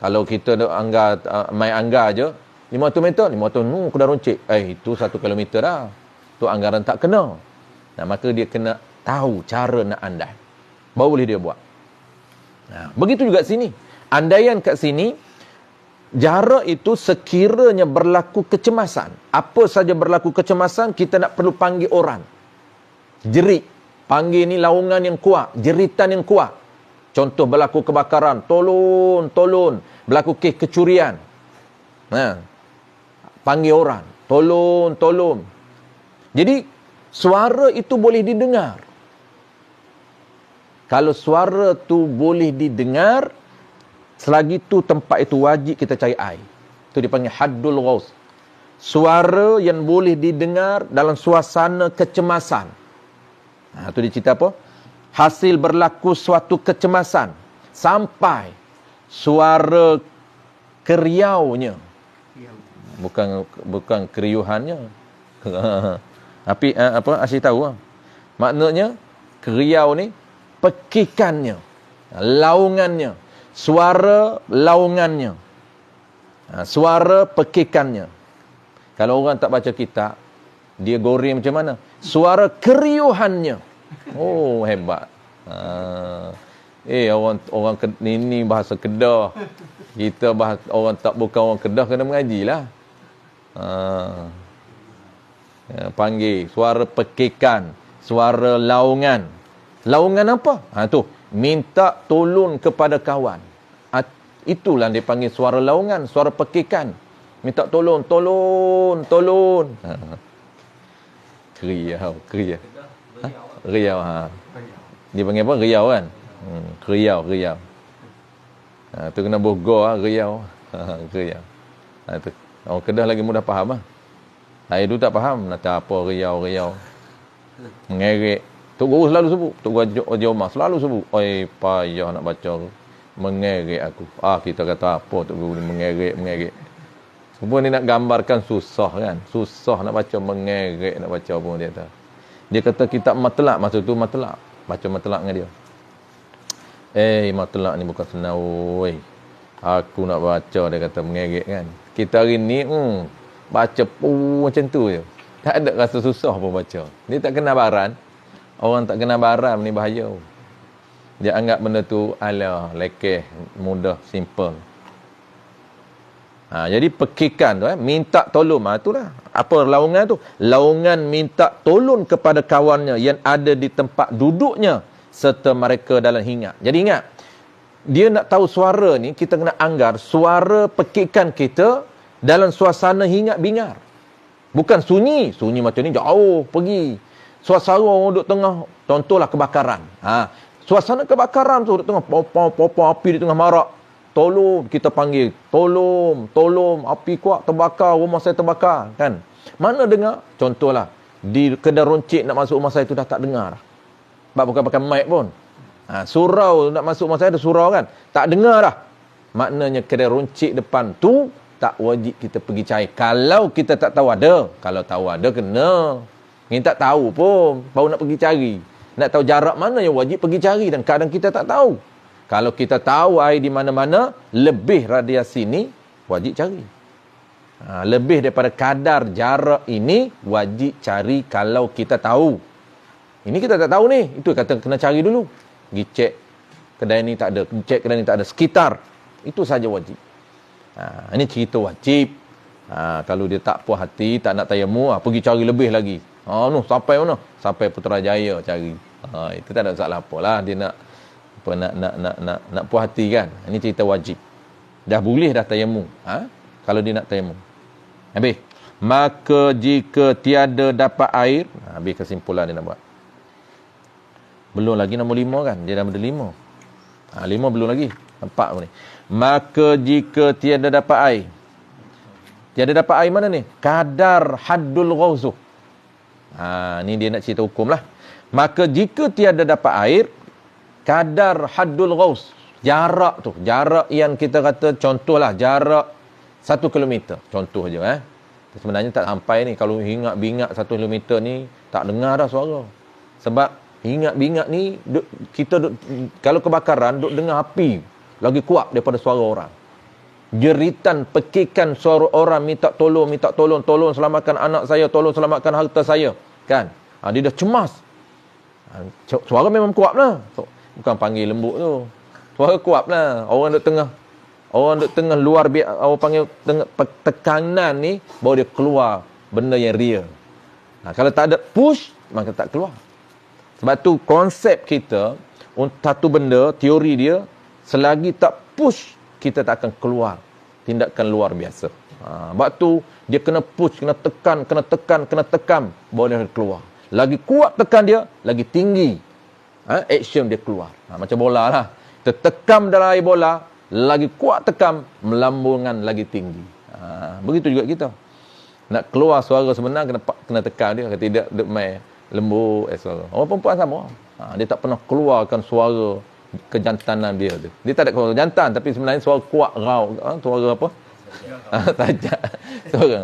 Kalau kita anggar, main anggar je, 500 meter, aku dah roncik. Itu 1 kilometer dah. Tu anggaran tak kena. Maka dia kena tahu cara nak andai. Baru boleh dia buat. Begitu juga sini. Andaian kat sini, jarak itu sekiranya berlaku kecemasan. Apa saja berlaku kecemasan, kita nak perlu panggil orang. Jerit. Panggil ni laungan yang kuat. Jeritan yang kuat. Contoh berlaku kebakaran. Tolong. Berlaku kes kecurian. Panggil orang. Tolong. Jadi, suara itu boleh didengar. Kalau suara tu boleh didengar, selagi tu tempat itu wajib kita cari air. Itu dipanggil haddul ghaus. Suara yang boleh didengar dalam suasana kecemasan. Itu dia cerita apa? Hasil berlaku suatu kecemasan sampai suara keriaunya. Bukan keriuhannya. Tapi Asyik tahu. Maknanya keriau ni pekikannya, laungannya, suara laungannya, suara pekikannya. Kalau orang tak baca kitab, dia goreng macam mana? Suara keriuhannya. Oh, hebat. Orang ini bahasa Kedah. Kita orang tak bukan orang Kedah kena mengajilah. Panggil suara pekikan, suara laungan. Laungan apa? Tu minta tolong kepada kawan. Itulah dia panggil suara laungan, suara pekikan. Minta tolong. Riau. Riau. Dia panggil apa? Riau kan? Riau. Tu kena Bogor Riau. Riau. Tu. Orang Kedah lagi mudah faham ah. Saya dulu tak faham nak apa Riau. Mengerek. Tok Guru selalu sebut. Tok Guru Haji Omar selalu sebut. Oi, payah nak baca. Mengerek aku. Kita kata apa Tok Guru ni mengerek. Semua ni nak gambarkan susah kan. Susah nak baca, mengerek nak baca pun dia kata. Dia kata kitab matlak. Masa tu matlak. Baca matlak dengan dia. Matlak ni bukan senang. Aku nak baca, dia kata mengerek kan. Kita hari ni, baca pun macam tu je. Tak ada rasa susah pun baca. Dia tak kena baran. Orang tak kena baran ni bahaya. Dia anggap benda tu alah, lekeh, mudah, simple. Jadi pekikan tu, minta tolong. Itulah. Apa laungan tu? Laungan minta tolong kepada kawannya yang ada di tempat duduknya serta mereka dalam hingat. Jadi ingat, dia nak tahu suara ni, kita kena anggar suara pekikan kita dalam suasana hingat bingar. Bukan sunyi. Sunyi macam ni jauh pergi. Suasana orang duduk tengah, contohlah kebakaran. Suasana kebakaran tu duduk tengah pom api di tengah marak. Tolong, kita panggil. Tolong, api kuat terbakar, rumah saya terbakar, kan? Mana dengar? Contohlah, di kedai roncik nak masuk rumah saya tu dah tak dengar. Sebab bukan pakai mic pun. Surau nak masuk rumah saya ada surau kan. Tak dengar dah. Maknanya kedai roncik depan tu tak wajib kita pergi cari. Kalau kita tak tahu ada. Kalau tahu ada kena. Ini tak tahu pun baru nak pergi cari. Nak tahu jarak mana yang wajib pergi cari. Dan kadang kita tak tahu. Kalau kita tahu air di mana-mana, lebih radiasi ni wajib cari. Lebih daripada kadar jarak ini wajib cari kalau kita tahu. Ini kita tak tahu ni. Itu kata kena cari dulu. Pergi cek kedai ni tak ada, cek kedai ni tak ada, sekitar. Itu saja wajib. Ini cerita wajib. Kalau dia tak puas hati, tak nak tayammum, pergi cari lebih lagi. Sampai mana? Sampai Putrajaya cari. Itu tak ada masalah apalah. Dia nak nak puas hati kan. Ini cerita wajib. Dah boleh dah tayammum. Kalau dia nak tayammum. Habis. Maka jika tiada dapat air, habis kesimpulan dia nak buat. Belum lagi nombor 5 kan. Dia dah ada 5. 5 belum lagi. 4 ni. Maka jika tiada dapat air. Tiada dapat air mana ni? Kadar haddul ghauzuh. Ni dia nak cerita hukum lah. Maka jika tiada dapat air, kadar haddul ghauz. Jarak tu. Jarak yang kita kata, contohlah jarak 1 kilometer. Contoh je Sebenarnya tak sampai ni. Kalau hingat-bingat 1 kilometer ni, tak dengar dah suara. Sebab hingat-bingat ni, kalau kebakaran, duk dengar api. Lagi kuat daripada suara orang. Jeritan, pekikan suara orang, minta tolong, tolong selamatkan anak saya, tolong selamatkan harta saya. Kan? Dia dah cemas. Suara memang kuat lah. Bukan panggil lembut tu. Suara kuat lah. Orang duk tengah luar biasa, orang panggil tengah tekanan ni, baru dia keluar benda yang real. Kalau tak ada push, maka tak keluar. Sebab tu konsep kita, satu benda, teori dia, selagi tak push, kita tak akan keluar tindakan luar biasa. Sebab tu, dia kena push, kena tekan, baru dia keluar. Lagi kuat tekan dia, lagi tinggi action dia keluar. Macam bola lah. Kita tekam dalam air bola, lagi kuat tekam, melambungan lagi tinggi. Begitu juga kita. Nak keluar suara sebenar, kena tekan dia. Kalau tidak, dia main lembut suara. Orang perempuan sama. Dia tak pernah keluarkan suara kejantanan dia tu. Dia tak ada suara jantan, tapi sebenarnya suara kuat, rau. Suara apa? Tajak. Suara.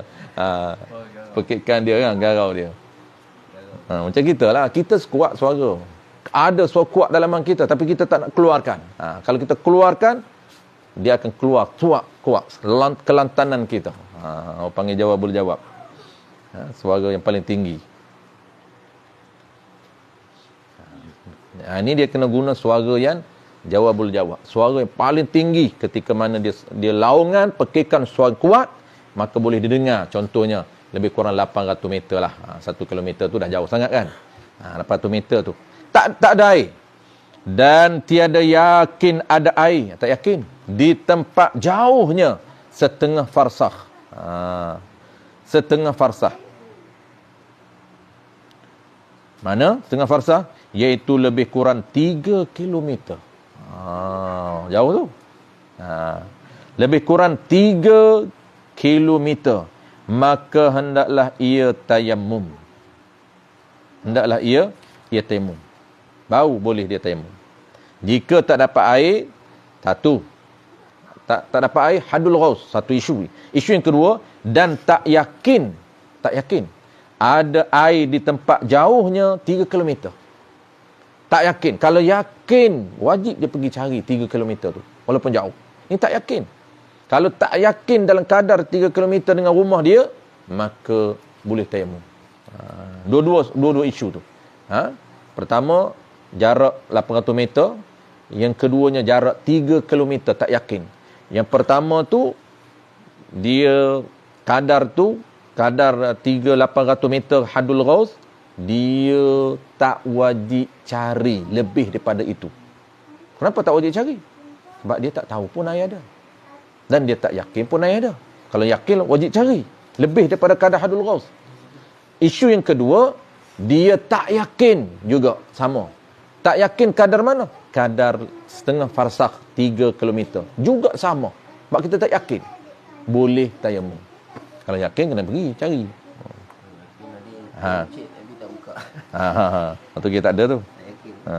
Pekikan dia kan, garau dia. Macam kita lah. Kita kuat suara. Ada suara kuat dalam kita, tapi kita tak nak keluarkan. Kalau kita keluarkan, dia akan keluar kuat. Kelantanan kita. Orang panggil jawabul jawab. Suara yang paling tinggi. Ini dia kena guna suara yang jawabul jawab. Suara yang paling tinggi ketika mana dia laungan, pekikan suara kuat, maka boleh didengar. Contohnya, lebih kurang 800 meter lah. 1 kilometer tu dah jauh sangat kan. 800 meter tu. Tak ada air. Dan tiada yakin ada air. Tak yakin. Di tempat jauhnya setengah farsakh. Setengah farsakh. Mana setengah farsakh? Iaitu lebih kurang 3 kilometer. Jauh tu. Lebih kurang 3 kilometer. Maka hendaklah ia tayammum. Hendaklah ia tayammum. Baru boleh dia tayammum. Jika tak dapat air, satu. Tak dapat air, hadul ghaus. Satu isu. Isu yang kedua, dan tak yakin. Ada air di tempat jauhnya 3 kilometer. Tak yakin. Kalau yakin, wajib dia pergi cari 3 kilometer tu. Walaupun jauh. Ini tak yakin. Kalau tak yakin dalam kadar 3 kilometer dengan rumah dia, maka boleh tayammum. Dua-dua isu tu. Pertama, jarak 800 meter. Yang keduanya jarak 3 kilometer, tak yakin. Yang pertama tu, dia kadar 3,800 meter hadul ghaus, dia tak wajib cari lebih daripada itu. Kenapa tak wajib cari? Sebab dia tak tahu pun air ada. Dan dia tak yakin pun air ada. Kalau yakin, wajib cari lebih daripada kadar hadul ghaus. Isu yang kedua, dia tak yakin juga sama. Tak yakin kadar mana? Kadar setengah farsakh, 3 kilometer. Juga sama. Sebab kita tak yakin. Boleh tayammum. Kalau yakin, kena pergi cari. Ha.
Cik tapi tak buka.
Waktu kita tak ada tu.
Tak yakin.
Ha.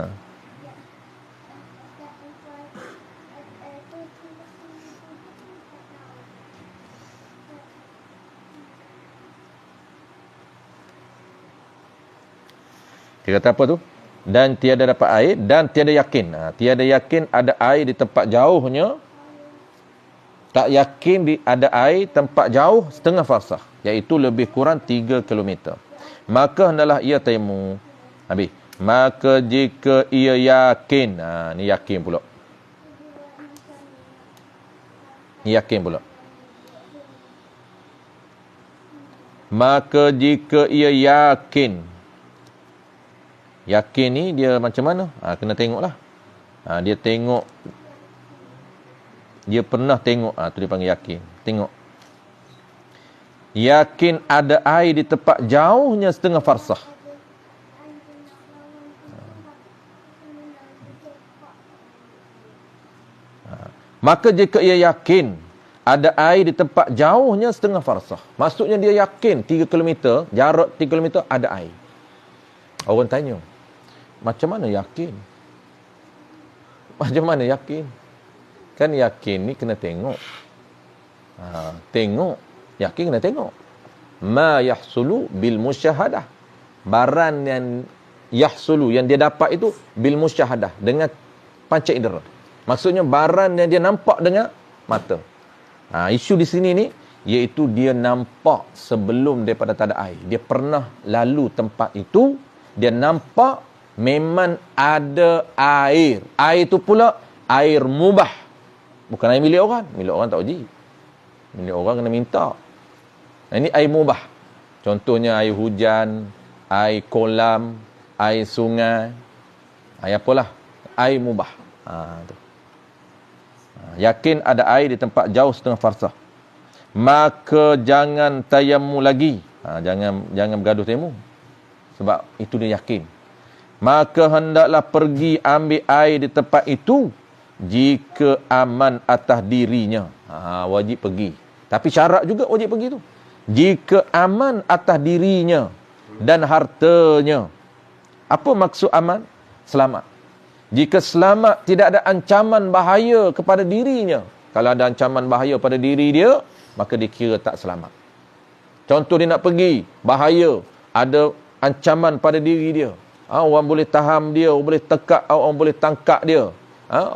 Dia kata apa tu? Dan tiada dapat air dan tiada yakin. Tiada yakin ada air di tempat jauhnya. Tak yakin ada air tempat jauh setengah farsakh, iaitu lebih kurang 3 km. Maka hendaklah ia tayamum. Habis. Maka jika ia yakin, ni yakin pula. Ni yakin pula. Maka jika ia yakin. Yakin ni dia macam mana? Kena tengoklah. Dia tengok. Dia pernah tengok. Tu dia panggil yakin. Tengok. Yakin ada air di tempat jauhnya setengah farsakh. Maka jika ia yakin ada air di tempat jauhnya setengah farsakh. Maksudnya dia yakin 3 km, jarak 3 km ada air. Orang tanya, macam mana yakin? Macam mana yakin? Kan yakin ni kena tengok. Tengok. Yakin kena tengok. Ma yahsulu bil musyahadah. Barang yang yahsulu, yang dia dapat itu bil musyahadah, dengan panca indera. Maksudnya barang yang dia nampak dengan mata. Isu di sini ni, iaitu dia nampak sebelum daripada tak ada air. Dia pernah lalu tempat itu, dia nampak memang ada air. Air itu pula air mubah. Bukan air milik orang. Milik orang tak wajib. Milik orang kena minta. Ini air mubah. Contohnya air hujan, air kolam, air sungai. Air apalah? Air mubah. Tu. Yakin ada air di tempat jauh setengah farsakh. Maka jangan tayammu lagi. Jangan bergaduh tayammu. Sebab itu dia yakin. Maka hendaklah pergi ambil air di tempat itu jika aman atas dirinya. Wajib pergi. Tapi syarat juga wajib pergi tu. Jika aman atas dirinya dan hartanya. Apa maksud aman? Selamat. Jika selamat, tidak ada ancaman bahaya kepada dirinya. Kalau ada ancaman bahaya pada diri dia, maka dikira tak selamat. Contoh dia nak pergi, bahaya, ada ancaman pada diri dia. Orang boleh taham dia, orang boleh tekak, orang boleh tangkap dia.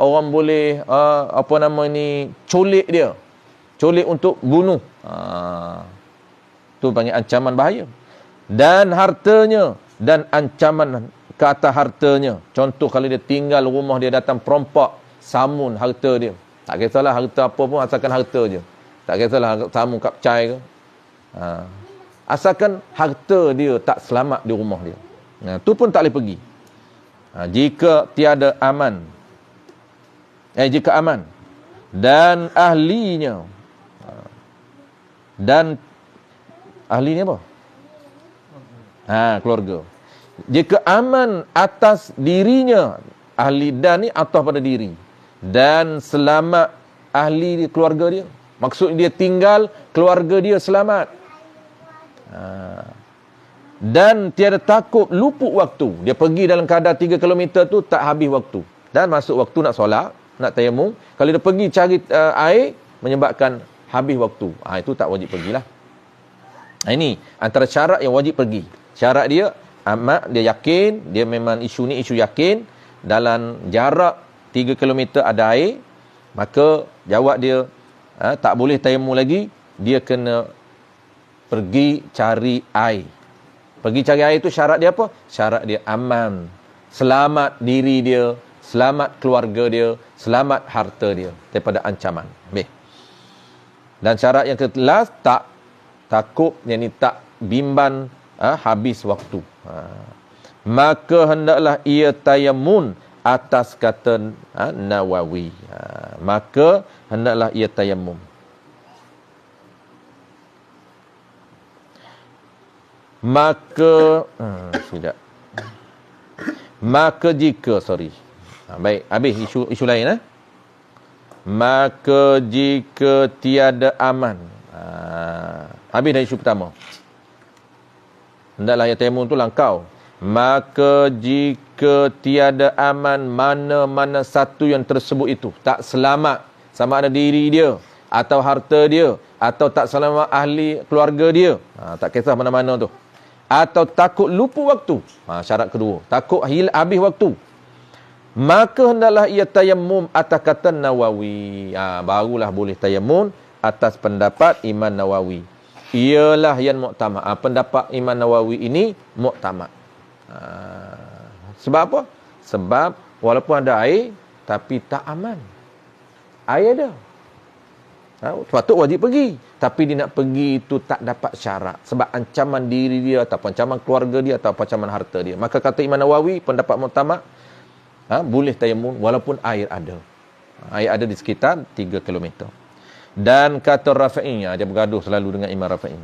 Orang boleh culik dia. Culik untuk bunuh. Tu panggil ancaman bahaya. Dan hartanya, dan ancaman ke atas hartanya. Contoh kalau dia tinggal rumah dia, datang perompak samun harta dia. Tak kisahlah harta apa pun, asalkan harta je. Tak kisahlah samun kapcai ke. Asalkan harta dia tak selamat di rumah dia. Tu pun tak boleh pergi. Jika tiada aman. Jika aman. Dan ahlinya. Dan ahlinya apa? Keluarga. Jika aman atas dirinya, ahli dan ni atas pada diri, dan selamat ahli keluarga dia. Maksud dia tinggal, keluarga dia selamat. Dan tiada takut luput waktu. Dia pergi dalam kadar 3 km tu tak habis waktu. Dan masuk waktu nak solat, nak tayamum. Kalau dia pergi cari air, menyebabkan habis waktu. Itu tak wajib pergilah. Ini antara syarat yang wajib pergi. Syarat dia, amat, dia yakin, dia memang isu ni isu yakin, dalam jarak 3 km ada air, maka jawab dia, tak boleh tayamum lagi, dia kena pergi cari air. Pergi cari air itu syarat dia apa? Syarat dia aman, selamat diri dia, selamat keluarga dia, selamat harta dia daripada ancaman. Dan syarat yang ke-11, tak takut, yang ni tak bimbang habis waktu. Maka hendaklah ia tayamun atas kata Nawawi. Maka hendaklah ia tayamum. Maka tidak. Maka jika baik, habis isu lain. Maka jika tiada aman. Habis dah isu pertama. hendaklah ia tayamum tu langkau. Maka jika tiada aman mana-mana satu yang tersebut itu, tak selamat, sama ada diri dia atau harta dia, atau tak selamat ahli keluarga dia, tak kisah mana-mana tu, atau takut lupa waktu, syarat kedua, takut habis waktu, maka hendaklah ia tayamum atas kata Nawawi. Barulah boleh tayamum atas pendapat Imam Nawawi. Ialah yang muktamad. Pendapat Imam Nawawi ini muktamad. Sebab apa? Sebab walaupun ada air, tapi tak aman. Air ada. Patut wajib pergi. Tapi dia nak pergi itu tak dapat syarat. Sebab ancaman diri dia, atau ancaman keluarga dia, atau ancaman harta dia. Maka kata Imam Nawawi, pendapat muktamad, boleh tayamum walaupun air ada. Air ada di sekitar 3 km. Dan kata Rafi'i, dia bergaduh selalu dengan Imam Rafi'i.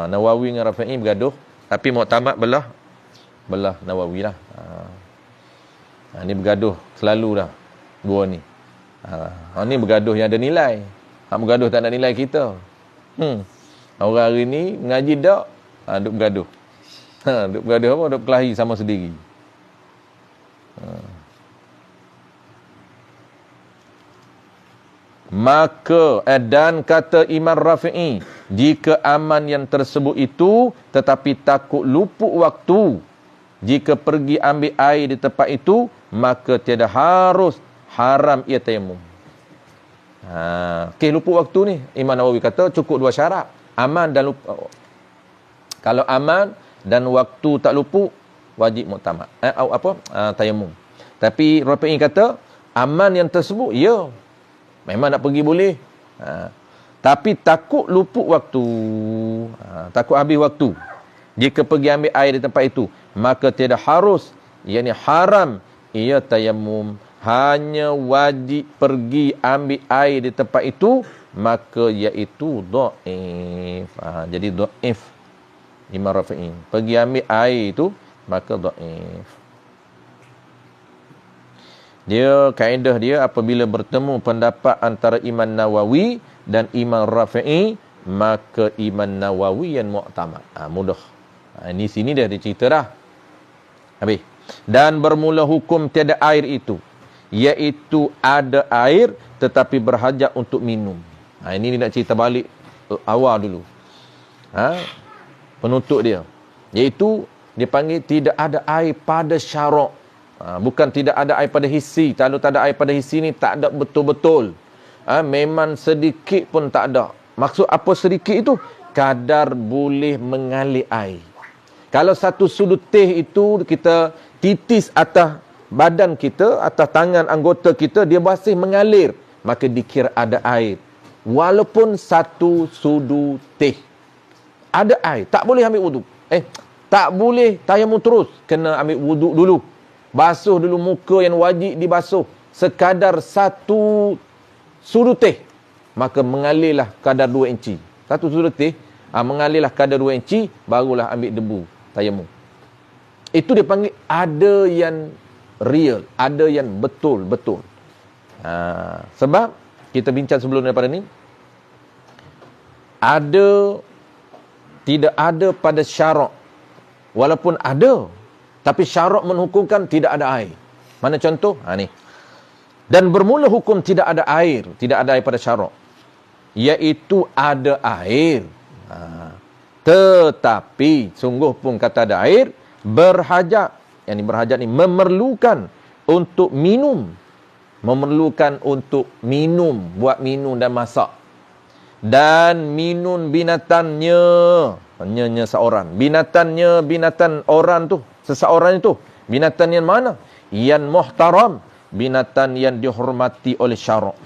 Nawawi dengan Rafi'i bergaduh, tapi muktamad belah Nawawi lah. Ni bergaduh selalu dah dua ni. Ni bergaduh yang ada nilai. Bergaduh tak ada nilai kita. Orang hari ni mengaji tak, duk bergaduh. Duk bergaduh apa? Duk berkelahi sama sendiri. Maka dan kata Imam Rafi'i, jika aman yang tersebut itu tetapi takut lupa waktu, jika pergi ambil air di tempat itu, maka tiada haram ia tayamum. Lupa waktu ni, Imam Nawawi kata cukup 2 syarat, aman dan lupa. Kalau aman dan waktu tak lupa, wajib muktamad. Tayamum. Tapi Rafi'i kata aman yang tersebut, ya, memang nak pergi boleh. Tapi takut lupa waktu, takut habis waktu, jika pergi ambil air di tempat itu, maka tiada yakni haram ia tayamum. Hanya wajib pergi ambil air di tempat itu, maka iaitu dhaif. Jadi dhaif Imam Rafi'i. Pergi ambil air itu, maka dhaif. Dia, kaedah dia, apabila bertemu pendapat antara Imam Nawawi dan Imam Rafi'i, maka Imam Nawawi yang muktamad. Mudah. Ini sini dah dicerita dah. Habis. Dan bermula hukum tiada air itu, iaitu ada air tetapi berhajat untuk minum. Ini nak cerita balik awal dulu. Penutup dia, iaitu dia panggil tidak ada air pada syarak. Bukan tidak ada air pada hissi. Kalau tak ada air pada hissi ni tak ada betul-betul. Memang sedikit pun tak ada. Maksud apa sedikit itu? Kadar boleh mengalir air. Kalau satu sudut teh itu kita titis atas badan kita, atas tangan anggota kita, dia masih mengalir, maka dikira ada air. Walaupun satu sudut teh ada air, tak boleh ambil wuduk. Tak boleh tayamum terus, kena ambil wuduk dulu. Basuh dulu muka yang wajib dibasuh. Sekadar satu sudut teh, maka mengalirlah kadar 2 inci. Satu sudut teh, mengalirlah kadar 2 inci, barulah ambil debu tayamum. Itu dia panggil ada yang real, ada yang betul-betul. Sebab kita bincang sebelum daripada ni, tidak ada pada syarak. Walaupun ada, tapi syarak menhukumkan tidak ada air. Mana contoh? Ni. Dan bermula hukum tidak ada air pada syarak, iaitu ada air. Tetapi sungguh pun kata ada air, berhajat. Yang ni berhajat ni memerlukan untuk minum. Buat minum dan masak. Dan minum binatannya. Hanya seorang. Binatan orang tu. Seseorang itu. Binatan yang mana? Yang muhtaram. Binatan yang dihormati oleh syarak.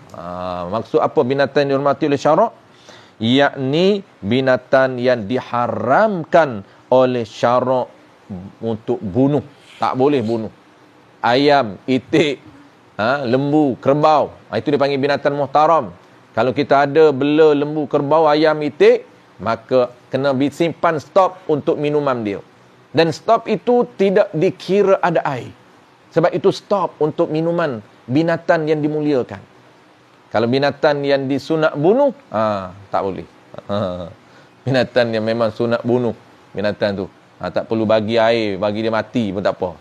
Maksud apa binatan yang dihormati oleh syarak? Yakni binatan yang diharamkan oleh syarak untuk bunuh. Tak boleh bunuh. Ayam, itik, lembu, kerbau. Itu dipanggil binatang muhtaram. Kalau kita ada bela lembu, kerbau, ayam, itik, maka kena disimpan stop untuk minuman dia. Dan stop itu tidak dikira ada air. Sebab itu stop untuk minuman binatang yang dimuliakan. Kalau binatang yang disunat bunuh, tak boleh. Binatang yang memang sunat bunuh, binatang tu, Tak perlu bagi air, bagi dia mati pun tak apa.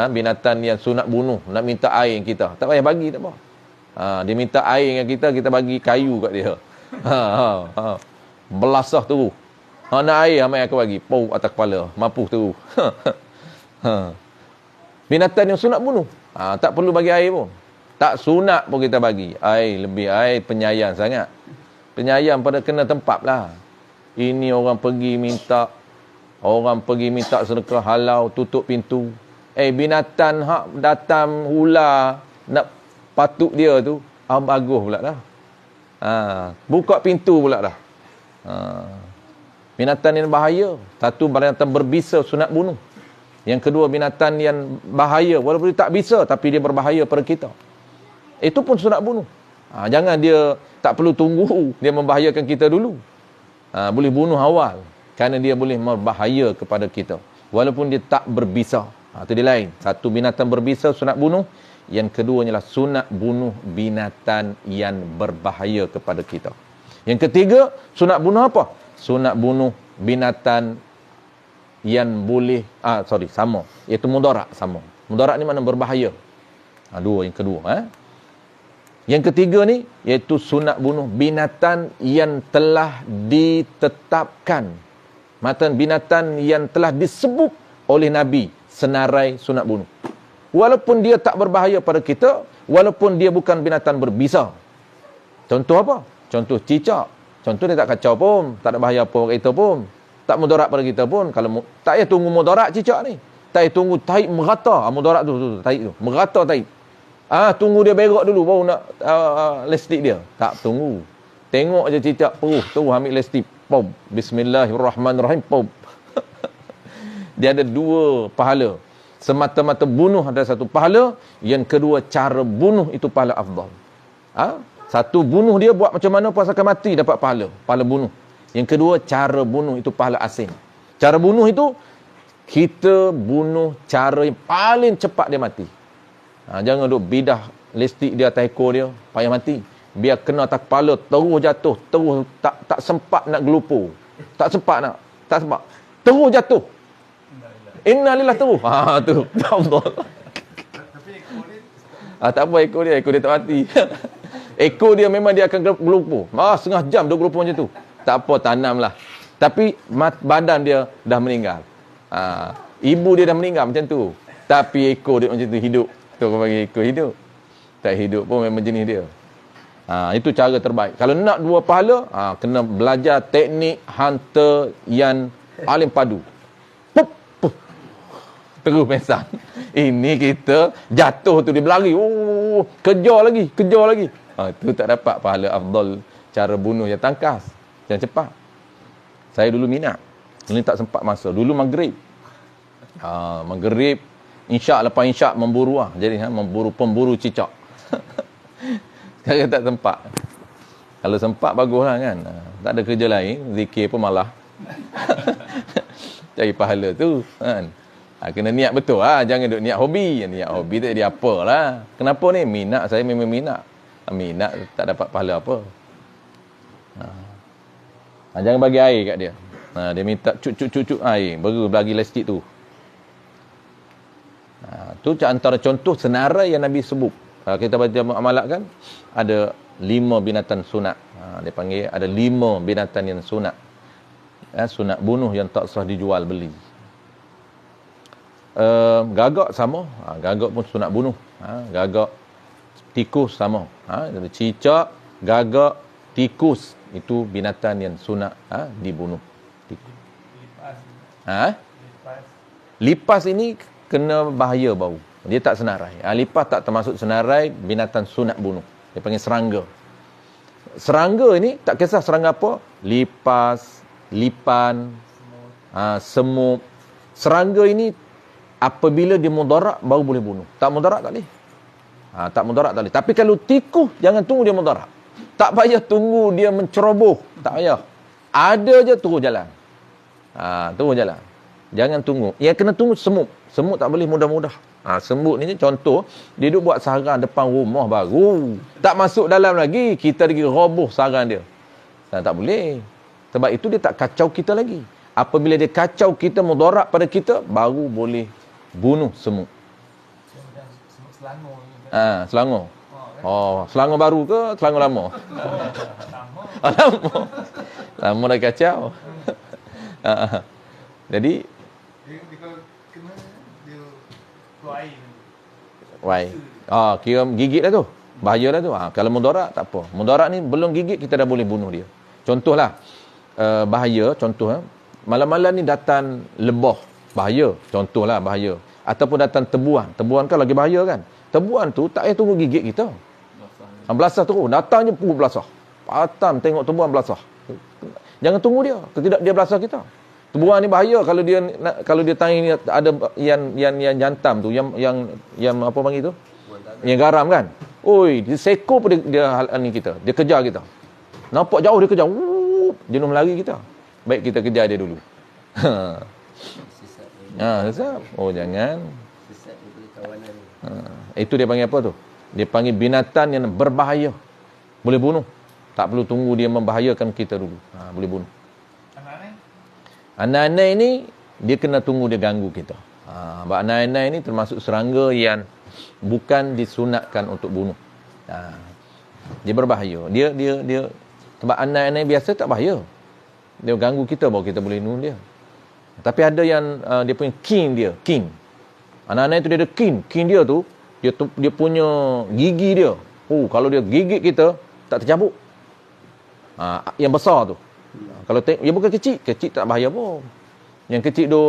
Binatang yang sunat bunuh, nak minta air kita, tak payah bagi, tak apa. Dia minta air dengan kita, kita bagi kayu kat dia. Belasah terus. Nak air, amai aku bagi. Pau atas kepala, mampu terus. Binatang yang sunat bunuh, tak perlu bagi air pun. Tak sunat pun kita bagi. Air, lebih air, penyayang sangat. Penyayang pada kena tempat lah. Ini orang pergi minta sedekah halau, tutup pintu. Binatang hak datang hula nak patuk dia tu, bagus pula dah. Buka pintu pula dah. Binatang yang bahaya. Satu, binatang berbisa, sunat bunuh. Yang kedua, binatang yang bahaya, walaupun dia tak bisa, tapi dia berbahaya pada kita. Itu pun sunat bunuh. Jangan dia tak perlu tunggu dia membahayakan kita dulu. Boleh bunuh awal, kerana dia boleh berbahaya kepada kita walaupun dia tak berbisa. Itu dia lain. Satu, binatang berbisa, sunat bunuh. Yang kedua ialah sunat bunuh binatang yang berbahaya kepada kita. Yang ketiga, sunat bunuh apa? Sunat bunuh binatang yang boleh sama, iaitu mudarat. Sama, mudarat ni mana berbahaya. Dua yang kedua. Yang ketiga ni iaitu sunat bunuh binatang yang telah ditetapkan, binatang yang telah disebut oleh Nabi senarai sunat bunuh, walaupun dia tak berbahaya pada kita, walaupun dia bukan binatang berbisa. Contoh apa? Contoh cicak. Contoh dia tak kacau pun, tak ada bahaya apa kita pun, tak mudarat pada kita pun. Kalau tak payah tunggu mudarat cicak ni, tak payah tunggu taib merata. Mudarat tu taib tu merata, taib. Tunggu dia berak dulu baru nak lestik dia. Tak tunggu. Tengok je cicak perut, terus ambil lestik. Pom. Bismillahirrahmanirrahim. Pom. Dia ada dua pahala. Semata-mata bunuh ada satu pahala. Yang kedua, cara bunuh itu pahala afdal. Satu, bunuh dia buat macam mana pas akan mati dapat pahala. Pahala bunuh. Yang kedua, cara bunuh itu pahala asing. Cara bunuh itu, kita bunuh cara yang paling cepat dia mati. Jangan duk bidah listik dia atas ekor dia, payah mati. Biar kena atas kepala, terus jatuh, terus tak sempat nak gelupur. Tak sempat. Terus jatuh. Innalillah terus. Tu. Allah. Tak apa ekor dia tak mati. Ekor dia memang dia akan gelupur. Setengah jam dia gelupur macam tu. Tak apa, tanamlah. Tapi badan dia dah meninggal. Ibu dia dah meninggal macam tu. Tapi ekor dia macam tu hidup. Tu kau bagi ekor hidup. Tak hidup pun memang jenis dia. Itu cara terbaik. Kalau nak dua pahala, kena belajar teknik hunter yang paling padu. Pup, pup. Terus pesan. Ini kita jatuh tu dia berlari. Kejar lagi. Itu tak dapat pahala afdal. Cara bunuh yang tangkas, yang cepat. Saya dulu minat. Ini tak sempat masa. Dulu maghrib. Maghrib. Lepas insya' memburu Jadi memburu pemburu cicak. Sekarang tak sempat. Kalau sempat baguslah kan. Tak ada kerja lain, zikir pun malah. Cari pahala tu kan. Kena niat betul jangan duk niat hobi. Niat hobi tak jadi apalah. Kenapa ni? Minat, saya memang minat. Minat tak dapat pahala apa. Jangan bagi air kat dia. Dia minta cuk air, baru bagi lestik tu. Tu antara contoh senarai yang Nabi sebut. Kita baca amalkan ada 5 binatang sunat. Dia panggil ada 5 binatang yang sunat. Sunat bunuh yang tak sah dijual beli. Gagak sama. Gagak pun sunat bunuh. Gagak, tikus sama. Cicak, gagak, tikus itu binatang yang sunat dibunuh. Lipas ini kena bahaya bau. Dia tak senarai. Lipas tak termasuk senarai binatang sunat bunuh. Dia panggil serangga. Serangga ini tak kisah serangga apa. Lipas, lipan, semut. Serangga ini apabila dia mudarat baru boleh bunuh. Tak mudarat tak boleh. Tak mudarat tak boleh. Tapi kalau tikus jangan tunggu dia mudarat. Tak payah tunggu dia menceroboh. Tak payah. Ada je terus jalan. Terus jalan. Jangan tunggu. Yang kena tunggu semut. Semut tak boleh mudah-mudah. Semut ni contoh, dia duduk buat sarang depan rumah baru. Tak masuk dalam lagi, kita lagi roboh sarang dia. Tak boleh. Sebab itu dia tak kacau kita lagi. Apabila dia kacau kita, mudarat pada kita, baru boleh bunuh semut.
Selangor.
Selangor. Oh, Selangor baru ke Selangor lama? Oh, lama. Lama dah kacau. Jadi
Dia kalau kena dia keluar air.
why? Kira gigit dah tu. Bahaya dah tu. Kalau mudarat tak apa. Mudarat ni belum gigit kita dah boleh bunuh dia. Contohlah bahaya, contoh malam-malam ni datang lebah. Bahaya. Contohlah bahaya. Ataupun datang tebuan. Tebuan kan lagi bahaya kan? Tebuan tu tak payah tunggu gigit kita. Belasah terus. Datangnya belasah. Patam tengok tebuan belasah. Jangan tunggu dia. Tidak dia belasah kita. Tebuan ni bahaya kalau dia tanya ni ada yang jantam tu, yang apa panggil tu? Yang garam kan? Oi, dia seko pun dia ni kita. Dia kejar kita. Nampak jauh dia kejar. Jenuh melari kita. Baik kita kejar dia dulu. Sesat. Oh, jangan.
Sesat daripada kawanan ni.
Itu dia panggil apa tu? Dia panggil binatang yang berbahaya. Boleh bunuh. Tak perlu tunggu dia membahayakan kita dulu. Boleh bunuh. Anai-anai ni, dia kena tunggu dia ganggu kita. Sebab anai-anai ni termasuk serangga yang bukan disunatkan untuk bunuh. Dia berbahaya. Dia sebab anai-anai biasa tak bahaya. Dia ganggu kita baru kita boleh bunuh dia. Tapi ada yang dia punya king. Anai-anai tu dia ada king. King dia tu, dia punya gigi dia. Kalau dia gigit kita, tak tercabut. Yang besar tu. Kalau tengok, dia bukan kecil tak bahaya pun. Yang kecil tu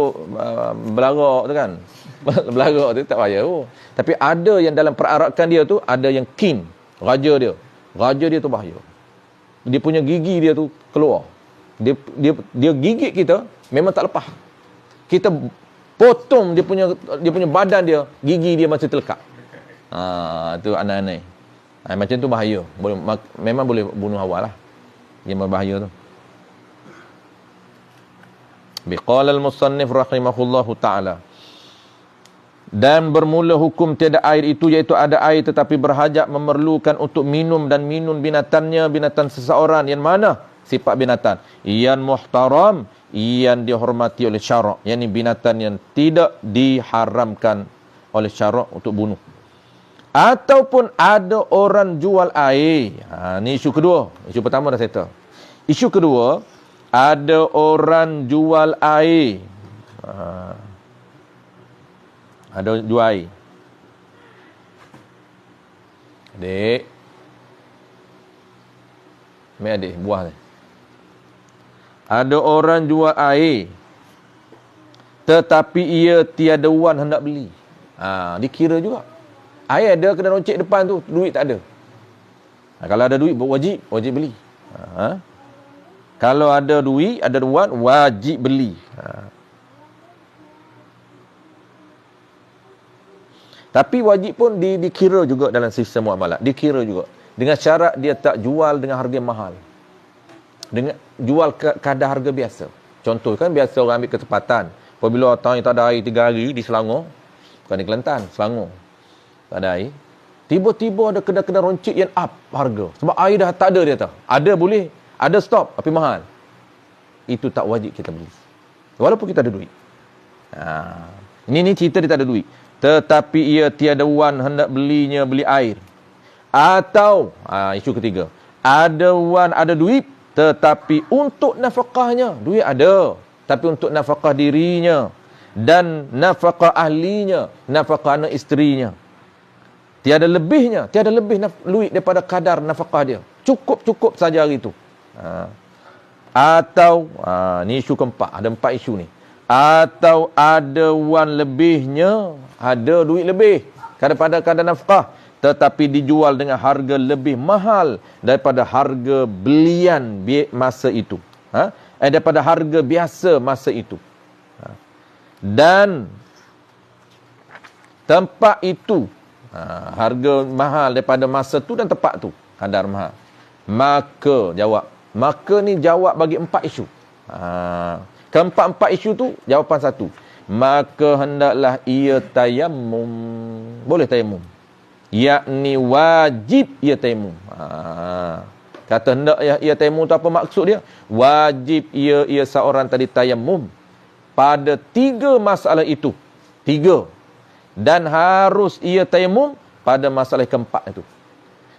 belarok tu kan. Belarok tu tak bahaya pun. Tapi ada yang dalam perarakan dia tu, ada yang king, raja dia. Raja dia tu bahaya. Dia punya gigi dia tu keluar. Dia gigit kita memang tak lepas. Kita potong dia punya badan dia, gigi dia masih terlekat. Tu anai-anai. Macam tu bahaya. Memang boleh bunuh awal lah. Yang berbahaya tu. Biqala al-musannif rahimahullahu ta'ala. Dan bermula hukum tiada air itu, iaitu ada air tetapi berhajat memerlukan untuk minum, dan minum binatangnya, binatang seseorang. Yang mana? Sifat binatang yang muhtaram, yang dihormati oleh syarak. Yang ini binatang yang tidak diharamkan oleh syarak untuk bunuh. Ataupun ada orang jual air. Ni isu kedua. Isu pertama dah settle. Isu kedua, ada orang jual air. Ada jual air. Adik. Mai adik, buah ni. Ada orang jual air, tetapi ia tiada wan hendak beli. Dikira juga. Air ada, kena roncik depan tu, duit tak ada. Kalau ada duit, wajib beli. Kalau ada duit, ada wan, wajib beli. Tapi wajib pun dikira juga dalam sistem muamalat. Dikira juga. Dengan syarat dia tak jual dengan harga mahal. Dengan jual kadar harga biasa. Contoh kan biasa orang ambil ketepatan. Apabila orang tak ada air 3 hari di Selangor, bukan di Kelantan, Selangor, tak ada air. Tiba-tiba ada kedai-kedai roncik yang up harga. Sebab air dah tak ada dia tak. Ada boleh, ada stop, tapi mahal. Itu tak wajib kita beli. Walaupun kita ada duit. Ini cerita dia tak ada duit. Tetapi ia tiada wan hendak beli air. Atau, isu ketiga. Ada wan, ada duit, tetapi untuk nafkahnya, duit ada, tapi untuk nafkah dirinya dan nafkah ahlinya, nafkah anak isterinya, tiada lebih duit daripada kadar nafkah dia. Cukup saja hari itu. Atau ni isu keempat, ada 4 isu ni. Atau ada wan lebihnya, ada duit lebih daripada kadar nafkah, tetapi dijual dengan harga lebih mahal daripada harga belian masa itu. Daripada harga biasa masa itu. Dan tempat itu, harga mahal daripada masa tu dan tempat tu, kadar mahal. Maka ni jawab bagi 4 isu. Keempat-empat isu tu, jawapan satu. Maka hendaklah ia tayammum. Boleh tayammum. Yakni wajib ia tayammum. Kata hendak ia tayamum tu apa maksud dia? Wajib ia seorang tadi tayamum pada 3 masalah itu. 3. Dan harus ia tayamum pada masalah keempat itu.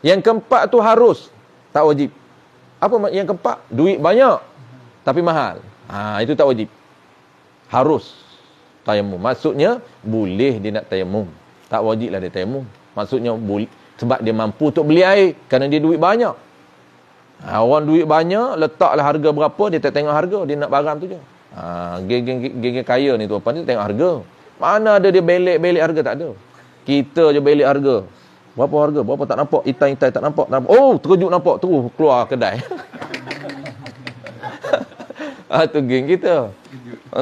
Yang keempat tu harus, tak wajib. Apa yang keempat? Duit banyak tapi mahal. Itu tak wajib. Harus tayamum. Maksudnya boleh dia nak tayamum. Tak wajiblah dia tayamum. Maksudnya boleh sebab dia mampu untuk beli air kerana dia duit banyak. Orang duit banyak, letaklah harga berapa, dia tak tengok harga, dia nak barang tu je. Geng-geng kaya ni tuan-tuan, dia tengok harga. Mana ada dia belik harga, tak ada. Kita je belik harga. Berapa harga? Berapa tak nampak? Itai-itai tak nampak. Oh, terkejut nampak. Terus keluar kedai. Tu geng kita.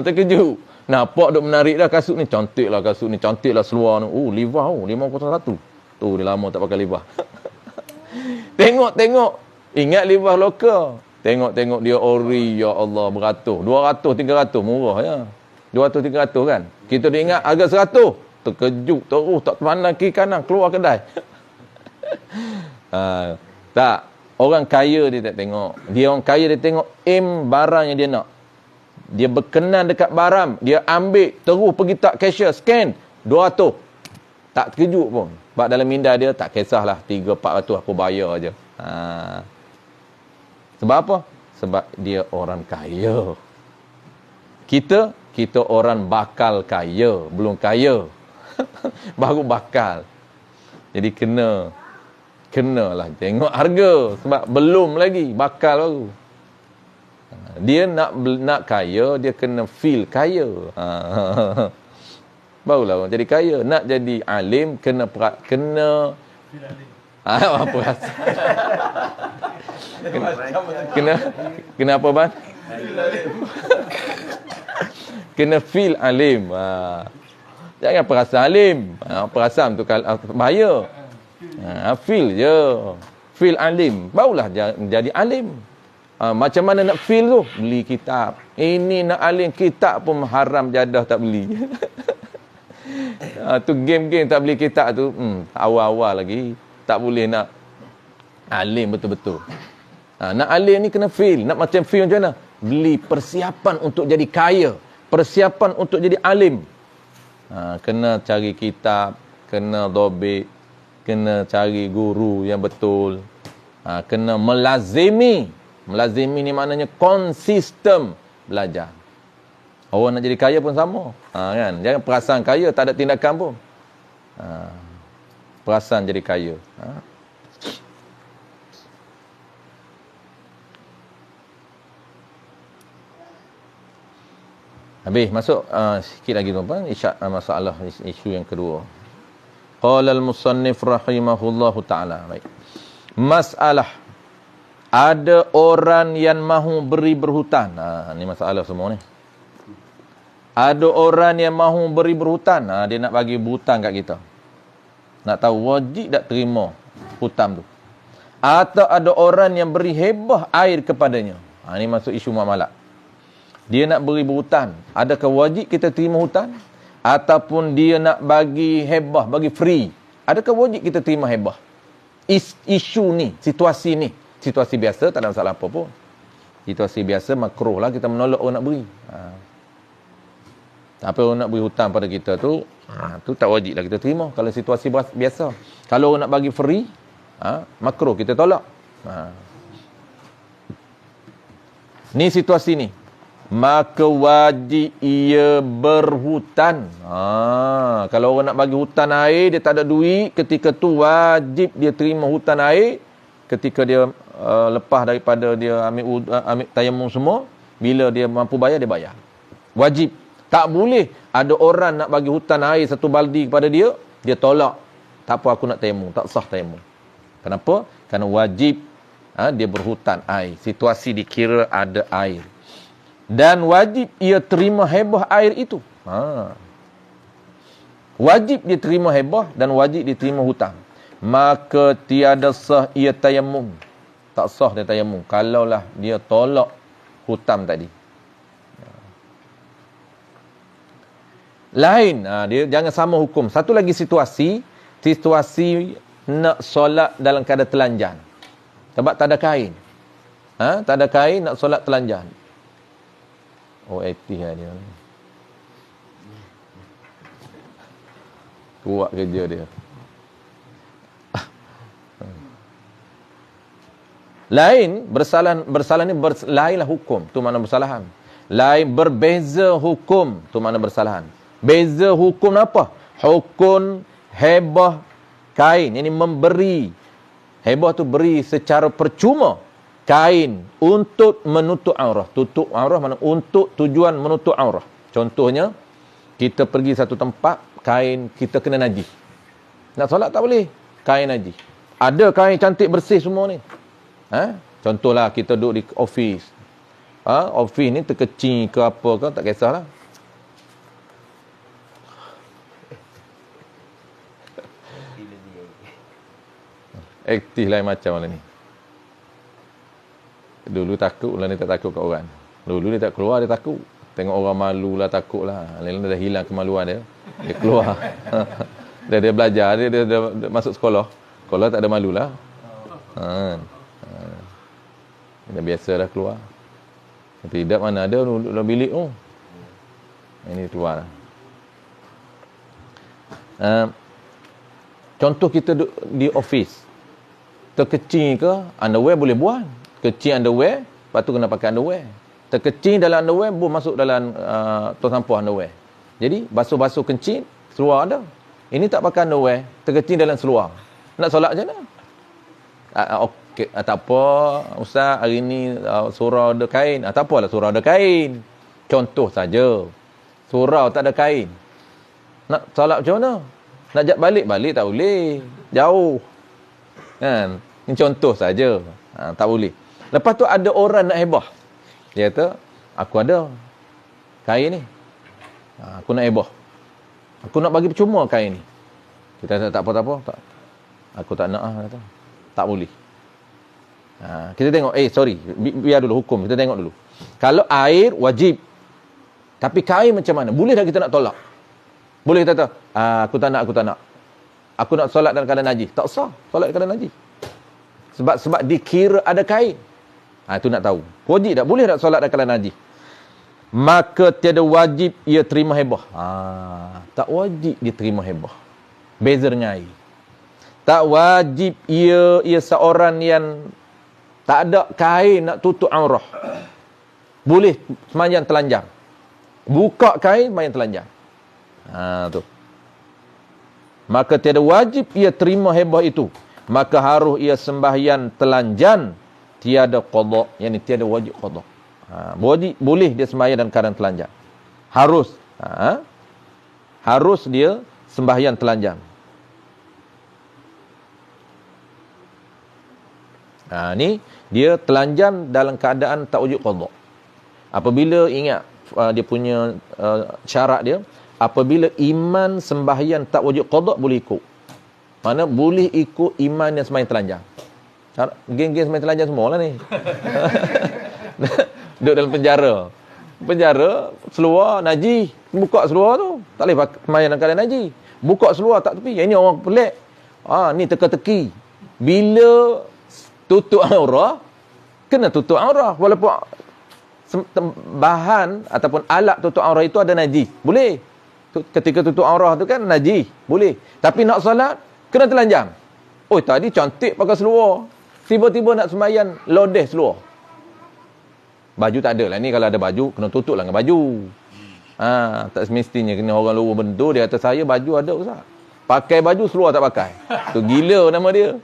Terkejut. Nampak duk menarik dah kasut ni. Cantik lah kasut ni. Cantik lah seluar ni. Livah 501. Tu dia lama tak pakai livah. Tengok. Ingat livah lokal. Tengok dia ori. Ya Allah, beratus. 200, 300. Murah ya. 200, 300 kan. Kita dia ingat harga 100. Terkejut. Terus tak pandang kiri kanan. Keluar kedai. Tak. Orang kaya dia tak tengok. Dia orang kaya dia tengok aim barang yang dia nak. Dia berkenan dekat barang. Dia ambil. Terus pergi tak cashier. Scan. 200. Tak terkejut pun. Sebab dalam minda dia tak kisahlah 300-400 aku bayar je. Sebab apa? Sebab dia orang kaya. Kita orang bakal kaya. Belum kaya. Baru bakal. Jadi kenalah tengok harga. Sebab belum lagi. Bakal baru. Dia nak kaya, dia kena feel kaya. Barulah orang jadi kaya. Nak jadi alim, kena apa rasa? Kena apa bang? Kena feel alim. Jangan perasaan alim. Perasaan tu bahaya. Feel je. Feel alim. Barulah jadi alim. Macam mana nak feel tu? Beli kitab. Ini nak alim kitab pun haram jadah tak beli. Tu game-game tak beli kitab tu awal-awal lagi. Tak boleh nak alim betul-betul. Nak alim ni kena feel. Nak macam feel macam mana? Beli persiapan untuk jadi kaya. Persiapan untuk jadi alim. Kena cari kitab. Kena dobik. Kena cari guru yang betul. Kena melazimi. Melazimi ni maknanya konsisten belajar. Orang nak jadi kaya pun sama. Kan? Jangan perasaan kaya tak ada tindakan pun. Perasaan jadi kaya. Habis masuk sikit lagi tuan-tuan, masalah isu yang kedua. Qala al-musannif rahimahullahu taala. Baik. Masalah ada orang yang mahu beri berhutang. Ni masalah semua ni. Ada orang yang mahu beri berhutang. Dia nak bagi berhutang kat kita. Nak tahu wajib tak terima hutang tu. Atau ada orang yang beri hebah air kepadanya. Ini masuk isu muamalah. Dia nak beri berhutang. Adakah wajib kita terima hutang? Ataupun dia nak bagi hebah, bagi free. Adakah wajib kita terima hebah? Isu ni, situasi ni. Situasi biasa tak ada masalah apa pun. Situasi biasa makruh lah kita menolak orang nak beri. Apa orang nak beri hutang pada kita tu, tu tak wajib lah kita terima. Kalau situasi biasa. Kalau orang nak bagi free, makruh kita tolak. Ni situasi ni. Maka wajib ia berhutang. Kalau orang nak bagi hutang air, dia tak ada duit, ketika tu wajib dia terima hutang air. Ketika dia lepas daripada dia ambil tayamum semua, bila dia mampu bayar, dia bayar. Wajib. Tak boleh ada orang nak bagi hutang air 1 baldi kepada dia, dia tolak. Tak apa, aku nak tayamum. Tak sah tayamum. Kenapa? Kerana wajib dia berhutang air. Situasi dikira ada air. Dan wajib ia terima hebah air itu. Wajib dia terima hebah dan wajib dia terima hutang. Maka tiada sah ia tayamum. Tak sah dia tayamum kalaulah dia tolak hutang tadi. Lain, dia jangan sama hukum. Satu lagi situasi nak solat dalam keadaan telanjang. Sebab tak ada kain. Tak ada kain, nak solat telanjang. Oh, aktif lah dia. Kuat kerja dia. Lain, bersalah ni lainlah hukum. Tu makna bersalahan. Lain, berbeza hukum. Tu makna bersalahan. Beza hukum apa? Hukum hebah kain. Ini memberi. Hebah tu beri secara percuma kain untuk menutup aurah. Tutup aurah mana? Untuk tujuan menutup aurah. Contohnya, kita pergi satu tempat, kain kita kena najis. Nak solat tak boleh. Kain najis. Ada kain cantik bersih semua ni. Contohlah kita duduk di office. Office ni terkecil ke apa ke, tak kisahlah. Aktif lain macam lah ni. Dulu takut lah ni, tak takut kat orang. Dulu dia tak keluar, dia takut. Tengok orang malu lah, takut lah. Lain-lain dah hilang kemaluan dia. Dia keluar. dia belajar, dia masuk sekolah. Sekolah tak ada malu lah. Dah biasa dah keluar. Tidak, mana ada duduk dalam bilik tu. Ini keluar lah. Contoh kita duduk di office. Terkecil ke, underwear boleh buat. Kecil underwear, lepas tu kena pakai underwear. Terkecil dalam underwear, masuk dalam tong sampah underwear. Jadi, basuh-basuh kencing, seluar ada. Ini tak pakai underwear, terkecil dalam seluar. Nak solat macam mana? Okey, tak apa, Ustaz, hari ni surau ada kain. Tak apalah surau ada kain. Contoh saja. Surau tak ada kain. Nak solat macam mana? Nak jap balik tak boleh. Jauh. Kan? Ini contoh saja. Tak boleh. Lepas tu ada orang nak hebah. Dia kata, aku ada kain ni. Aku nak hebah. Aku nak bagi percuma kain ni. Kita kata, tak apa. Tak. Aku tak nak. Kata. Tak boleh. Kita tengok. Sorry. Biar dulu hukum. Kita tengok dulu. Kalau air, wajib. Tapi kain macam mana? Boleh tak kita nak tolak? Boleh kita kata, aku tak nak. Aku nak solat dalam keadaan najis. Tak sah. Solat dalam keadaan najis. Sebab dikira ada kain. Itu nak tahu. Wajib tak? Boleh tak solat dalam keadaan najis? Maka tiada wajib ia terima hebah. Tak wajib dia terima hebah. Beza dengan air. Tak wajib ia seorang yang tak ada kain nak tutup aurah. Boleh sembahyang telanjang. Buka kain, sembahyang telanjang. Tu. Maka tiada wajib ia terima hebah itu. Maka harus ia sembahyang telanjang. Tiada qada. Yang tiada wajib qada. Boleh dia sembahyang dalam keadaan telanjang. Harus. Harus dia sembahyang telanjang. Ni dia telanjang dalam keadaan tak wujud qada. Apabila ingat dia punya syarat dia, apabila iman sembahyang tak wujud qada boleh ikut. Mana boleh ikut iman yang sembahyang telanjang. Geng-geng sembahyang telanjang semualah ni. Duduk dalam penjara. Penjara seluar najis, buka seluar tu, tak boleh sembahyang dalam keadaan najis. Buka seluar tak tepi. Yang ni orang pelik. Ni teka-teki. Bila tutup aurah, kena tutup aurah walaupun bahan ataupun alat tutup aurah itu ada najis. Boleh. Ketika tutup aurah tu kan najis. Boleh. Tapi nak solat, kena telanjang. Tadi cantik pakai seluar. Tiba-tiba nak sembahyang, lodeh seluar. Baju tak ada lah. Ni kalau ada baju, kena tutup lah dengan baju. Tak semestinya kena orang luar bentuk. Dia kata, saya baju ada Ustaz. Pakai baju, seluar tak pakai. Tu gila nama dia.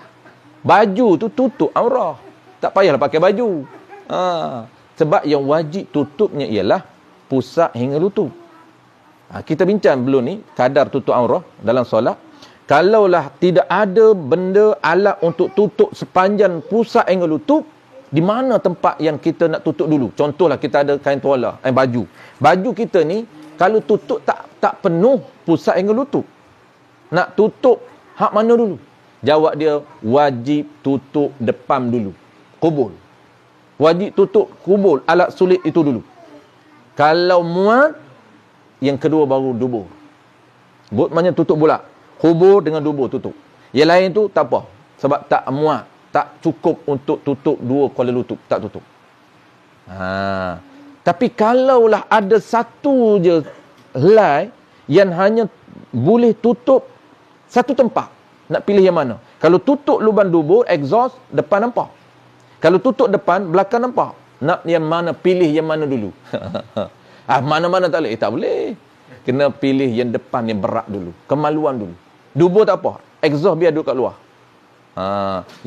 Baju tu tutup aurah. Tak payahlah pakai baju. Sebab yang wajib tutupnya ialah pusat hingga lutut. Kita bincang belum ni, kadar tutup aurah dalam solat. Kalaulah tidak ada benda alat untuk tutup sepanjang pusat hingga lutut, di mana tempat yang kita nak tutup dulu? Contohlah kita ada kain tuala, baju. Baju kita ni, kalau tutup tak penuh pusat hingga lutut. Nak tutup hak mana dulu? Jawab dia, wajib tutup depan dulu. Kubul. Wajib tutup kubul, alat sulit itu dulu. Kalau muat, yang kedua baru dubur. Maknanya tutup bulat. Kubur dengan dubur tutup. Yang lain tu tak apa. Sebab tak muat. tak cukup untuk tutup 2 kepala lutut, tak tutup. Tapi kalaulah ada satu je helai yang hanya boleh tutup satu tempat, nak pilih yang mana? Kalau tutup lubang dubur, exhaust, depan nampak. Kalau tutup depan, belakang nampak. Nak yang mana, pilih yang mana dulu? Mana-mana tak boleh. Tak boleh. Kena pilih yang depan, yang berat dulu. Kemaluan dulu. Dubur tak apa. Exhaust biar duduk kat luar.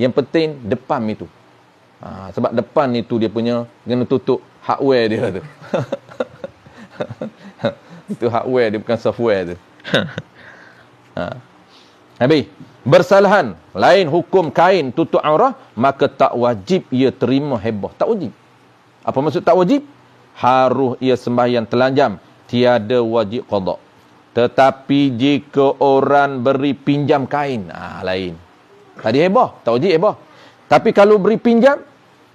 Yang penting, depan itu. Sebab depan itu dia punya, kena tutup hardware dia tu. Itu hardware dia, bukan software tu. Habis. Bersalahan. Lain hukum kain tutup aurah, maka tak wajib ia terima hibah. Tak wajib. Apa maksud tak wajib? Harus ia sembahyang telanjang. Tiada wajib qada. Tetapi jika orang beri pinjam kain, lain. Tadi hibah, tak wajib hibah. Tapi kalau beri pinjam,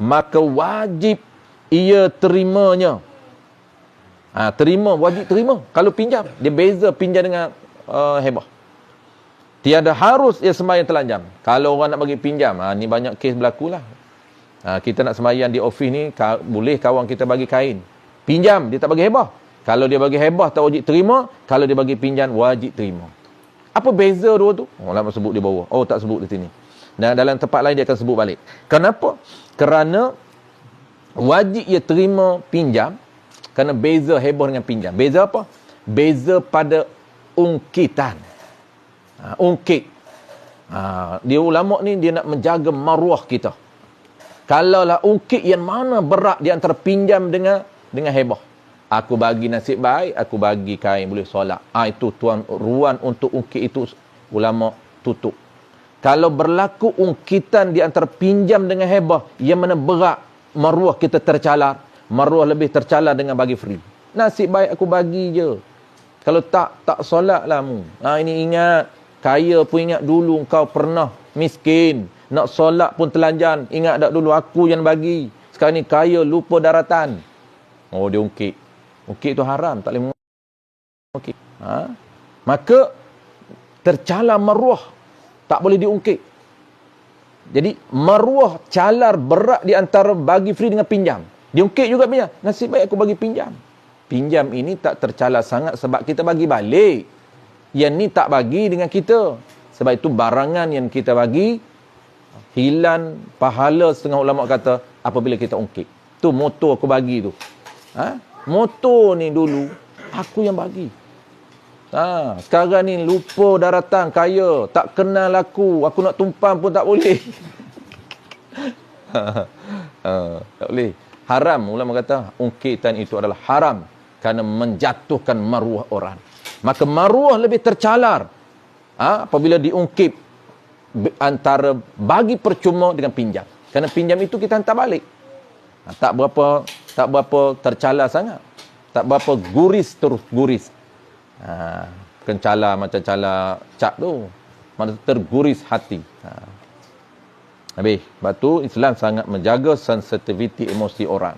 maka wajib ia terimanya. Terima, wajib terima. Kalau pinjam, dia beza pinjam dengan hibah. Tiada harus ia sembahyang telanjang. Kalau orang nak bagi pinjam, ni banyak kes berlaku lah. Kita nak sembahyang di ofis ni, boleh kawan kita bagi kain. Pinjam, dia tak bagi hibah. Kalau dia bagi hibah, tak wajib terima. Kalau dia bagi pinjam, wajib terima. Apa beza dua tu? Lama sebut di bawah. Tak sebut di sini. Dan dalam tempat lain dia akan sebut balik. Kenapa? Kerana wajib ia terima pinjam. Kerana beza hibah dengan pinjam. Beza apa? Beza pada ungkitan. Ungkit. Dia ulama ni dia nak menjaga maruah kita. Kalaulah ungkit yang mana berat di antara pinjam dengan hibah. Aku bagi nasib baik, aku bagi kain boleh solat. Itu tuan ruan untuk ungkit itu ulama tutup. Kalau berlaku ungkitan di antara pinjam dengan hibah yang mana berat, maruah kita tercalar, maruah lebih tercalar dengan bagi free. Nasib baik aku bagi je. Kalau tak solatlah mu. Ini ingat, kaya pun ingat dulu kau pernah miskin, nak solat pun telanjang, ingat tak dulu aku yang bagi. Sekarang ni kaya lupa daratan. Dia ungkit. Ungkit itu haram, tak boleh mengungkit. Maka tercalar maruah, tak boleh diungkit. Jadi maruah calar berat di antara bagi free dengan pinjam. Diungkit juga pinjam. Nasib baik aku bagi pinjam. Pinjam ini tak tercalar sangat sebab kita bagi balik. Yang ni tak bagi dengan kita. Sebab itu barangan yang kita bagi hilang pahala, setengah ulama kata, apabila kita ungkit. Tu motor aku bagi tu. Motor ni dulu aku yang bagi. Sekarang ni lupa daratan, kaya, tak kenal aku nak tumpang pun tak boleh. Tak boleh. Haram, ulama kata ungkitan itu adalah haram kerana menjatuhkan maruah orang. Maka maruah lebih tercalar apabila diungkit antara bagi percuma dengan pinjam. Kerana pinjam itu kita hantar balik. Tak berapa tercalar sangat. Tak berapa guris terus guris. Bukan calar macam calar cap tu. Mana terguris hati. Habis. Sebab tu Islam sangat menjaga sensitiviti emosi orang.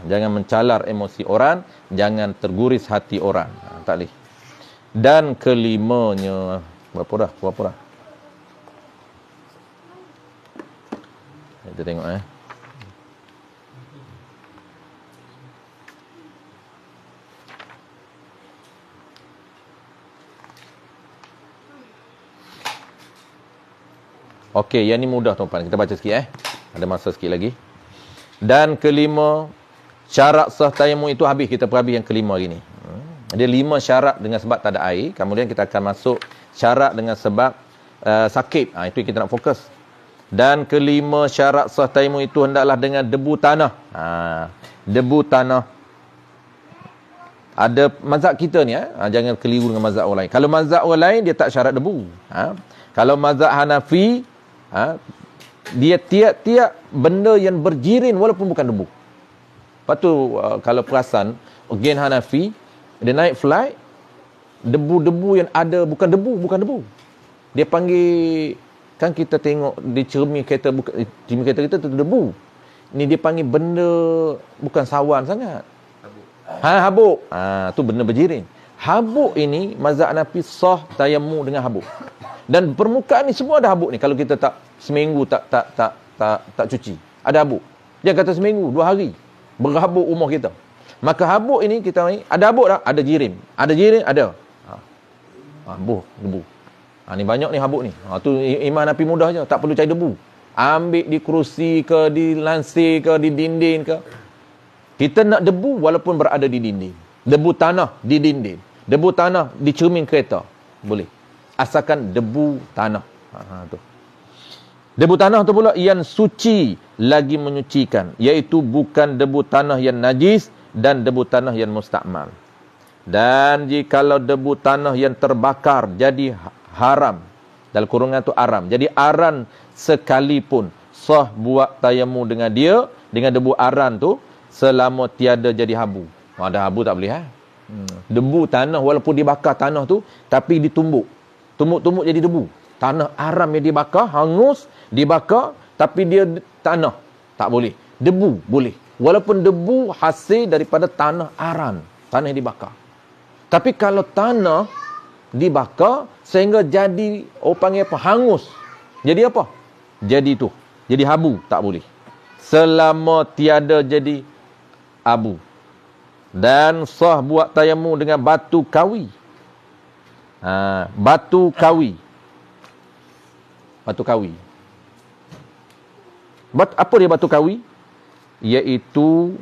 Jangan mencalar emosi orang, jangan terguris hati orang. Tak boleh. Dan kelimanya, berapa dah? Kita tengok Okey, yang ni mudah tuan-tuan. Kita baca sikit Ada masa sikit lagi. Dan kelima, syarat sah tayamum itu habis. Kita perhabis yang kelima hari ni. Ada 5 syarat dengan sebab tak ada air. Kemudian kita akan masuk syarat dengan sebab sakit. Itu kita nak fokus. Dan kelima, syarat sah tayamum itu hendaklah dengan debu tanah. Debu tanah. Ada mazhab kita ni, jangan keliru dengan mazhab orang lain. Kalau mazhab orang lain, dia tak syarat debu. Kalau mazhab Hanafi, dia tiap-tiap benda yang berjirin walaupun bukan debu. Lepas tu, kalau perasan, gen Hanafi, dia naik flight, debu-debu yang ada bukan debu. Dia panggil, kan kita tengok di cermin kereta kita tu debu. Ni dia panggil benda bukan sawan sangat. Habuk. Tu benda berjirin. Habuk ini mazhab Hanafi sah tayamum dengan habuk. Dan permukaan ni semua ada habuk ni. Kalau kita tak seminggu tak cuci. Ada habuk. Dia kata seminggu, 2 hari. Berhabuk rumah kita. Maka habuk ini kita ni, ada habuk tak? Ada jirim. Ada jirim, ada. Debu. Ni banyak ni habuk ni. Tu iman api mudah je, tak perlu cari debu. Ambil di kerusi ke, di lansir ke, di dinding ke. Kita nak debu walaupun berada di dinding. Debu tanah di dinding. Debu tanah di cermin kereta. Boleh. Asalkan debu tanah. Tu. Debu tanah tu pula yang suci lagi menyucikan. Iaitu bukan debu tanah yang najis dan debu tanah yang mustakmal. Dan jikalau debu tanah yang terbakar jadi haram. Dalam kurungan tu aram. Jadi aran sekalipun sah buat tayammum dengan dia, dengan debu aran tu, selama tiada jadi habu. Ada habu tak boleh. Debu tanah walaupun dibakar tanah tu, tapi ditumbuk. Tumbuk-tumbuk jadi debu. Tanah aram yang dibakar, hangus, dibakar, tapi dia tanah. Tak boleh. Debu boleh. Walaupun debu hasil daripada tanah aram. Tanah yang dibakar. Tapi kalau tanah dibakar, sehingga jadi, panggil apa? Hangus. Jadi apa? Jadi tu. Jadi habu. Tak boleh. Selama tiada jadi abu. Dan sah buat tayammum dengan batu kawi. Batu kawi. Batu kawi. Apa dia batu kawi? Iaitu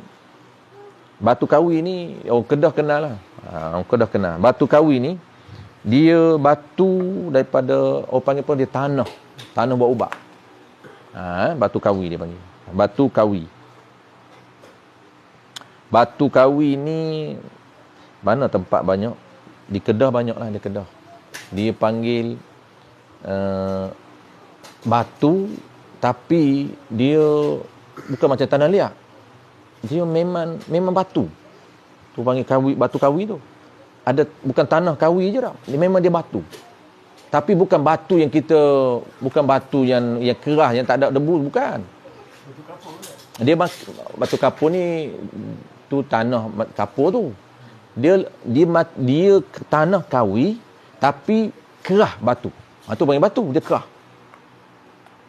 batu kawi ni orang Kedah kenal lah. Orang Kedah kenal. Batu kawi ni dia batu daripada orang panggil apa, dia tanah. Tanah buat ubat. Batu kawi dia panggil. Batu kawi. Batu kawi ni mana tempat banyak? Di Kedah banyaklah, di Kedah. Dia panggil batu, tapi dia bukan macam tanah liat. Dia memang batu. Tu panggil kawi, batu kawi tu. Ada bukan tanah kawi je dah. Memang dia batu. Tapi bukan batu yang kita, bukan batu yang keras, yang tak ada debu, bukan. Dia batu kapur ni, tu tanah kapur tu. Dia tanah kawi, tapi kerah batu. Tu panggil batu, dia kerah.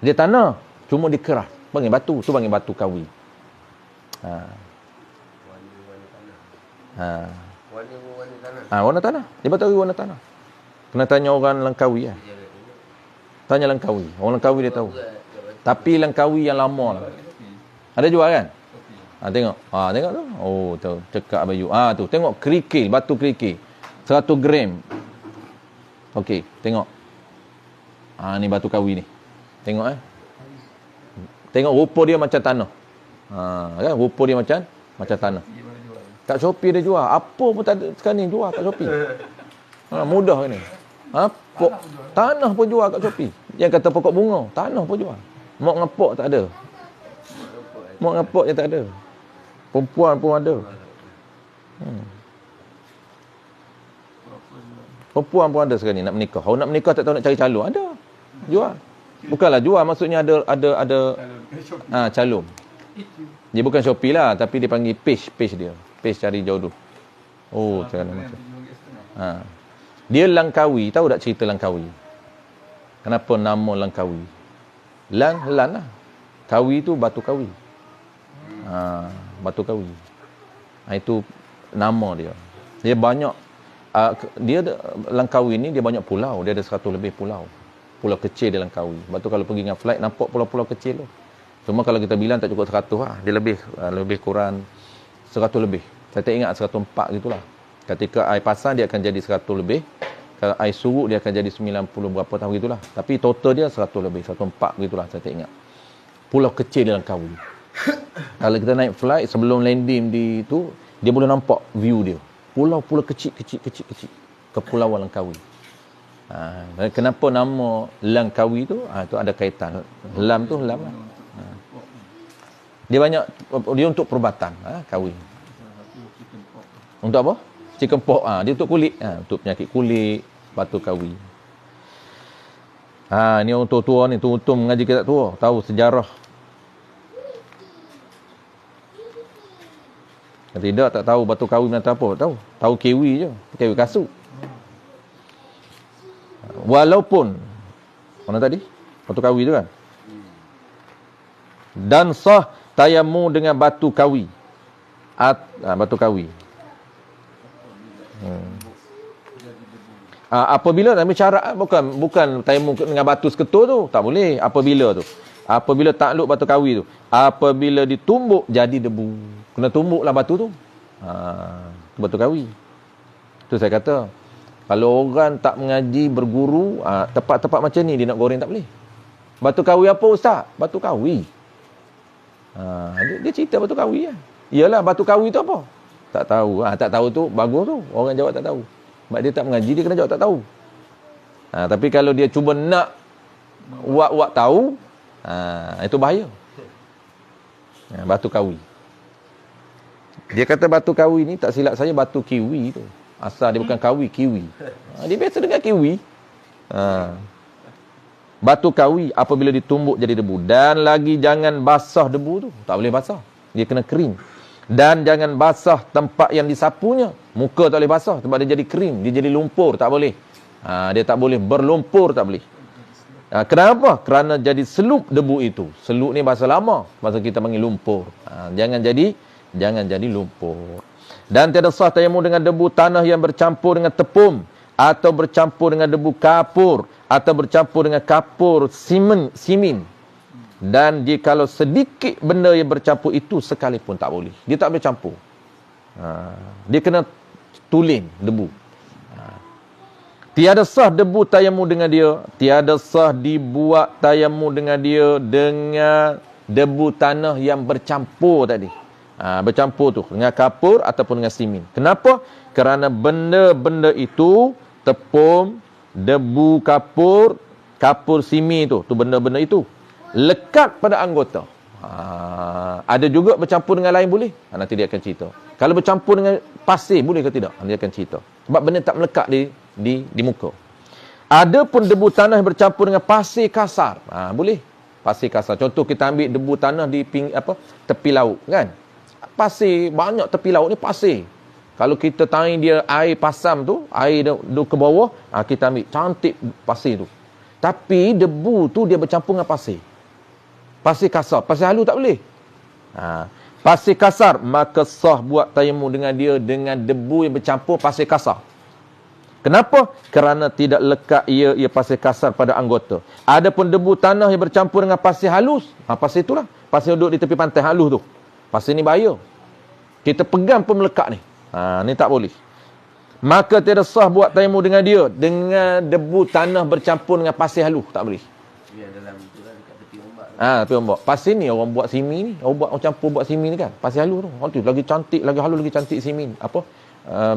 Dia tanah, cuma dia kerah. Panggil batu, tu panggil batu kawi. Warna tanah. Dia batu kawi warna tanah. Kena tanya orang Langkawi lah. Tanya Langkawi. Orang Langkawi dia tahu. Tapi Langkawi yang lama lah. Ada jual kan? Tengok. Tengok tu. Oh, tu. Cekak baju. Tu. Tengok kerikil. Batu kerikil. 100 gram. Okey. Tengok. Ni batu kawi ni. Tengok Tengok rupa dia macam tanah. Kan? Rupa dia macam tanah. Kat Shopee dia jual. Apa pun tak ada sekarang ni jual kat Shopee. Mudah ni. Tanah pun jual kat Shopee. Yang kata pokok bunga, tanah pun jual. Mok ngepok tak ada. Mok ngepok je tak ada. Perempuan pun ada. Perempuan pun ada sekarang ni nak menikah. Kalau nak menikah tak tahu nak cari calon, ada. Jual. Bukanlah jual, maksudnya ada calon. Dia bukan Shopee lah, tapi dia panggil page dia. Page cari jodoh. Oh, cara macam. Dia Langkawi, tahu tak cerita Langkawi? Kenapa nama Langkawi? Lan lah. Kawi tu batu kawi. Batu kawi. Itu nama dia. Dia banyak Langkawi ni dia banyak pulau, dia ada 100 lebih pulau. Pulau kecil di Langkawi. Sebab tu kalau pergi dengan flight nampak pulau-pulau kecil tu. Cuma kalau kita bilang tak cukup 100 lah. Dia lebih kurang 100 lebih. Saya tak ingat 104 gitulah. Ketika air pasang dia akan jadi 100 lebih. Kalau air surut dia akan jadi 90 berapa tahun gitulah. Tapi total dia 100 lebih, 104 gitulah, saya tak ingat. Pulau kecil di Langkawi. Kalau kita naik flight sebelum landing di tu, dia boleh nampak view dia. Pulau-pulau kecil. Kepulauan Langkawi. Kenapa nama Langkawi tu? Tu ada kaitan. Lam tu lam lah. Dia untuk perubatan, kawi. Untuk apa? Chicken pox. Dia untuk kulit. Untuk penyakit kulit, batu kawi. Ni orang tua-tua ni, tua-tua mengaji kita tua, tahu sejarah. Tidak tak tahu batu kawi macam apa, tahu kiwi je, kiwi kasut. Walaupun mana tadi? Batu kawi tu kan. Dan sah tayamum dengan batu kawi. Batu kawi. Apabila ambil syarat bukan tayamum dengan batu seketul tu, tak boleh. Apabila takluk batu kawi tu, apabila ditumbuk jadi debu. Kena tumbuklah batu tu. Batu kawi. Tu saya kata, kalau orang tak mengaji, berguru, tempat-tempat macam ni dia nak goreng tak boleh. Batu kawi apa ustaz? Batu kawi. Dia cerita batu kawi lah. Iyalah, batu kawi tu apa? Tak tahu. Tak tahu tu bagus tu. Orang jawab tak tahu. Sebab dia tak mengaji, dia kena jawab tak tahu. Tapi kalau dia cuba nak wak tahu, itu bahaya. Batu kawi. Dia kata batu kawi ni, tak silap saya, batu kiwi tu. Asal dia bukan kawi, kiwi. Dia biasa dengan kiwi. Batu kawi apabila ditumbuk jadi debu. Dan lagi jangan basah debu tu. Tak boleh basah. Dia kena kering. Dan jangan basah tempat yang disapunya. Muka tak boleh basah sebab dia jadi kering. Dia jadi lumpur. Tak boleh. Dia tak boleh berlumpur. Tak boleh. Kenapa? Kerana jadi selup debu itu. Selup ni bahasa lama. Bahasa kita panggil lumpur. Jangan jadi lumpur. Dan tiada sah tayamum dengan debu tanah yang bercampur dengan tepung. Atau bercampur dengan debu kapur. Atau bercampur dengan kapur simin. Dan jikalau sedikit benda yang bercampur itu sekalipun tak boleh. Dia tak boleh campur. Dia kena tulen debu. Tiada sah debu tayamum dengan dia. Tiada sah dibuat tayamum dengan dia dengan debu tanah yang bercampur tadi. Bercampur tu dengan kapur ataupun dengan simin. Kenapa? Kerana benda-benda itu, tepung, debu kapur, kapur simin tu benda-benda itu lekat pada anggota. Ada juga bercampur dengan lain boleh. Nanti dia akan cerita. Kalau bercampur dengan pasir boleh ke tidak? Dia akan cerita. Sebab benda tak melekat di muka. Ada pun debu tanah yang bercampur dengan pasir kasar. Boleh. Pasir kasar. Contoh kita ambil debu tanah di tepi laut kan. Pasir banyak tepi laut ni pasir. Kalau kita tarik dia air pasam tu, air dia ke bawah, kita ambil cantik pasir tu. Tapi debu tu dia bercampur dengan pasir. Pasir kasar, pasir halus tak boleh. Pasir kasar, maka sah buat tayamum dengan dia dengan debu yang bercampur pasir kasar. Kenapa? Kerana tidak lekat ia pasir kasar pada anggota. Adapun debu tanah yang bercampur dengan pasir halus, pasir itulah. Pasir duduk di tepi pantai halus tu. Pasir ni bahaya. Kita pegang pun melekat ni. Ni tak boleh. Maka tidak sah buat tayamum dengan dia dengan debu tanah bercampur dengan pasir halus, tak boleh.
Dia dalam tu lah dekat tepi ombak.
Tepi ombak. Pasir ni orang buat simi ni, orang campur buat simi ni kan. Pasir halus tu. Orang tu lagi cantik, lagi halus, lagi cantik simi.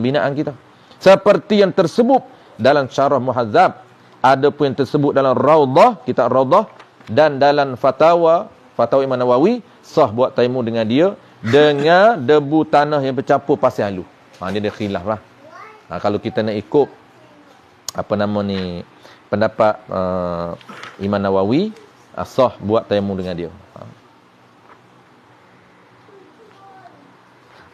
Binaan kita. Seperti yang tersebut dalam Syarah Muhadzab, ada pun yang tersebut dalam Raudhah, kitab Raudhah, dan dalam Fatwa Imam Nawawi, sah buat tayamum dengan dia dengan debu tanah yang bercampur pasir halus. Dia ada khilaf lah. Kalau kita nak ikut pendapat Imam Nawawi, sah buat tayamum dengan dia.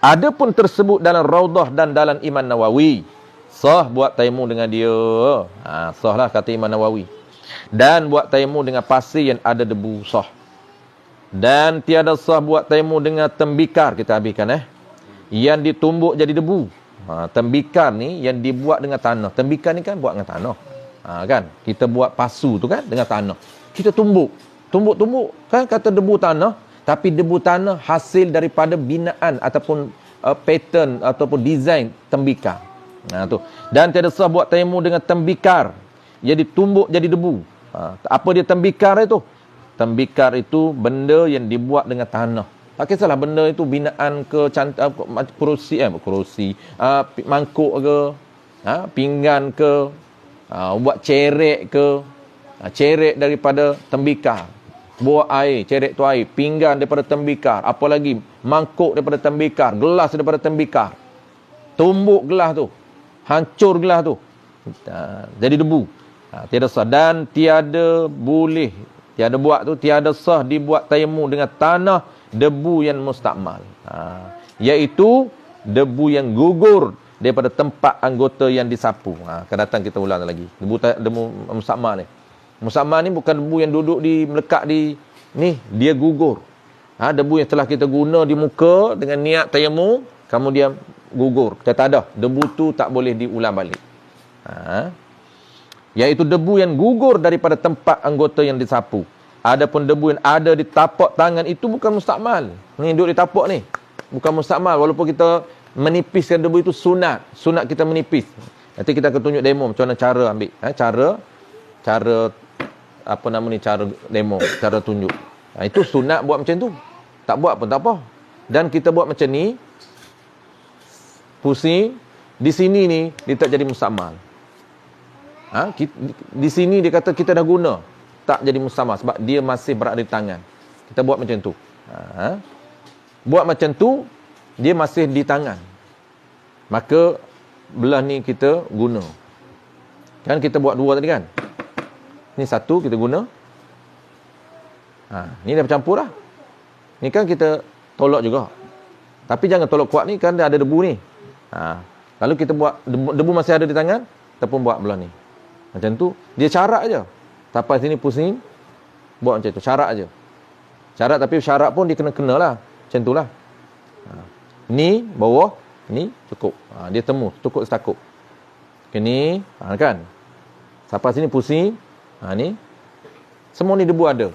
Ada pun tersebut dalam Raudhah dan dalam Imam Nawawi, sah buat tayamum dengan dia. Sah lah kata Imam Nawawi. Dan buat tayamum dengan pasir yang ada debu, sah. Dan tiada sah buat tayamum dengan tembikar. Kita habiskan yang ditumbuk jadi debu. Tembikar ni yang dibuat dengan tanah. Tembikar ni kan buat dengan tanah. Kan? Kita buat pasu tu kan dengan tanah. Kita tumbuk kan kata debu tanah, tapi debu tanah hasil daripada binaan ataupun pattern ataupun design tembikar. Tu. Dan tiada sah buat tayamum dengan tembikar yang ditumbuk jadi debu. Apa dia tembikar itu? Tembikar itu benda yang dibuat dengan tanah. Tak kisahlah benda itu binaan ke, kerusi, mangkuk ke, pinggan ke, buat cerek ke, cerek daripada tembikar. Buat air, cerek tu air, pinggan daripada tembikar, apa lagi, mangkuk daripada tembikar, gelas daripada tembikar. Tumbuk gelas tu, hancur gelas tu, jadi debu. Tiada sah. Dan tiada buat tu, tiada sah dibuat tayamum dengan tanah debu yang mustakmal. Iaitu debu yang gugur daripada tempat anggota yang disapu. Akan datang kita ulang lagi. Debu mustakmal ni. Mustakmal ni bukan debu yang duduk melekat di ni, dia gugur. Debu yang telah kita guna di muka dengan niat tayamum, kemudian gugur. Kata dah, debu tu tak boleh diulang balik. Iaitu debu yang gugur daripada tempat anggota yang disapu. Adapun debu yang ada di tapak tangan itu bukan mustakmal. Ni duduk di tapak ni. Bukan mustakmal. Walaupun kita menipiskan debu itu sunat. Sunat kita menipis. Nanti kita akan tunjuk demo macam mana cara ambil. Cara apa nama ni, cara demo, cara tunjuk. Itu sunat buat macam tu. Tak buat pun tak apa. Dan kita buat macam ni, pusing, di sini ni dia tak jadi mustakmal. Di sini dia kata kita dah guna, tak jadi mustakmal sebab dia masih berada di tangan. Kita buat macam tu. Buat macam tu, dia masih di tangan. Maka belah ni kita guna. Kan kita buat dua tadi kan? Ni satu kita guna. Ni dah bercampur dah. Ni kan kita tolak juga. Tapi jangan tolak kuat ni, kan dia ada debu ni. Lalu kita buat, debu masih ada di tangan, kita pun buat belah ni. Macam tu, dia carak je. Sampai sini pusing, buat macam tu, carak je. Carak, tapi syarat pun dia kena-kena lah. Macam tu lah. Ni, bawah, ni cukup. Dia temu, cukup setakup. Ni, kan? Sampai sini pusing, ni. Semua ni debu ada.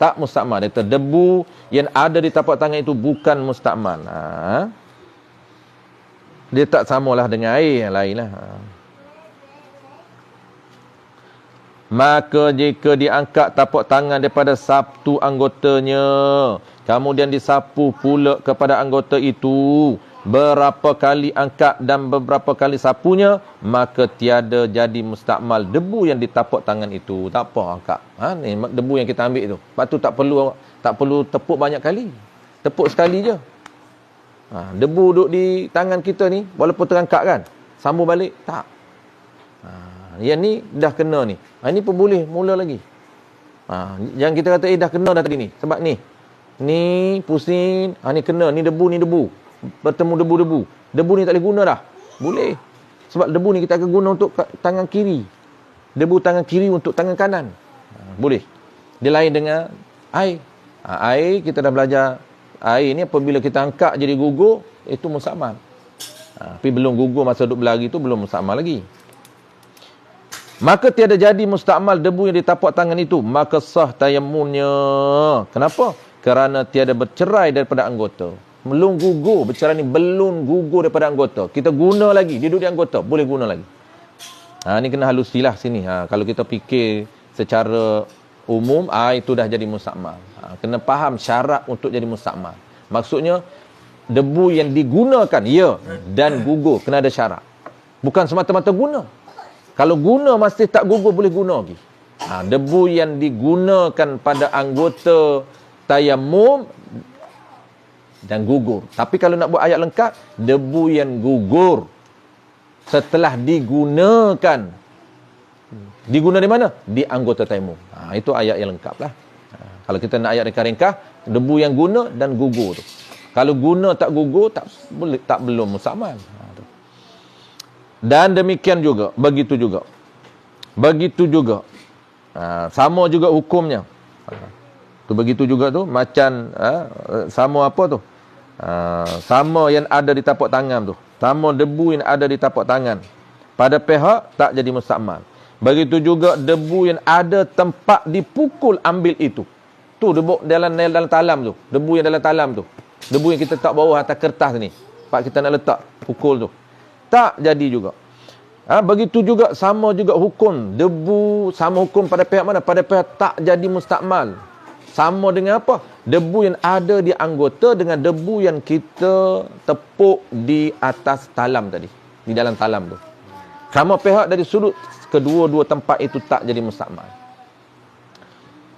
Tak mustakmal. Dia kata debu yang ada di tapak tangan itu bukan mustakmal. Dia tak samalah dengan air yang lain lah. Maka jika diangkat tapak tangan daripada satu anggotanya, kemudian disapu pula kepada anggota itu, berapa kali angkat dan beberapa kali sapunya, maka tiada jadi mustakmal debu yang di tapak tangan itu. Tak apa angkat. Ni debu yang kita ambil tu. Lepas tu tak perlu tepuk banyak kali. Tepuk sekali je. Debu duduk di tangan kita ni, walaupun terangkat kan, sambung balik, tak. Yang ni dah kena ni. Ini pun boleh mula lagi. Yang kita kata dah kena dah tadi ni. Sebab ni pusing, ni kena, ni debu. Bertemu debu-debu. Debu ni tak boleh guna dah. Boleh. Sebab debu ni kita akan guna untuk tangan kiri. Debu tangan kiri untuk tangan kanan. Boleh. Dia lain dengan air. Air kita dah belajar. Air ni apabila kita angkat jadi gugur, itu mustakmal. Tapi belum gugur masa duduk berlari tu belum mustakmal lagi. Maka tiada jadi mustakmal debu yang di tapak tangan itu, maka sah tayammunnya. Kenapa? Kerana tiada bercerai daripada anggota. Belum gugur, bercerai ni belum gugur daripada anggota. Kita guna lagi, dia duduk di anggota, boleh guna lagi. Ni kena halusilah sini. Kalau kita fikir secara umum, itu dah jadi mustakmal. Kena faham syarat untuk jadi mustakmal. Maksudnya, debu yang digunakan, dan gugur, kena ada syarat. Bukan semata-mata guna. Kalau guna masih tak gugur, boleh guna lagi. Debu yang digunakan pada anggota tayamum dan gugur. Tapi kalau nak buat ayat lengkap, debu yang gugur setelah digunakan. Diguna di mana? Di anggota tayamum. Itu ayat yang lengkap lah. Kalau kita nak ayat ringkas-ringkas, debu yang guna dan gugur tu. Kalau guna tak gugur, tak belum mustakmal. Dan demikian juga, begitu juga. Sama juga hukumnya. Tu begitu juga tu, macam sama apa tu? Sama yang ada di tapak tangan tu. Sama debu yang ada di tapak tangan. Pada pihak tak jadi mustakmal. Begitu juga debu yang ada tempat dipukul ambil itu. Tu debu dalam talam tu. Debu yang dalam talam tu. Debu yang kita tak bawah atas kertas ni. Pak kita nak letak pukul tu. Tak jadi juga. Begitu juga sama juga hukum. Debu sama hukum pada pihak mana? Pada pihak tak jadi mustakmal. Sama dengan apa? Debu yang ada di anggota dengan debu yang kita tepuk di atas talam tadi. Di dalam talam tu. Sama pihak dari sudut kedua-dua tempat itu tak jadi mustakmal.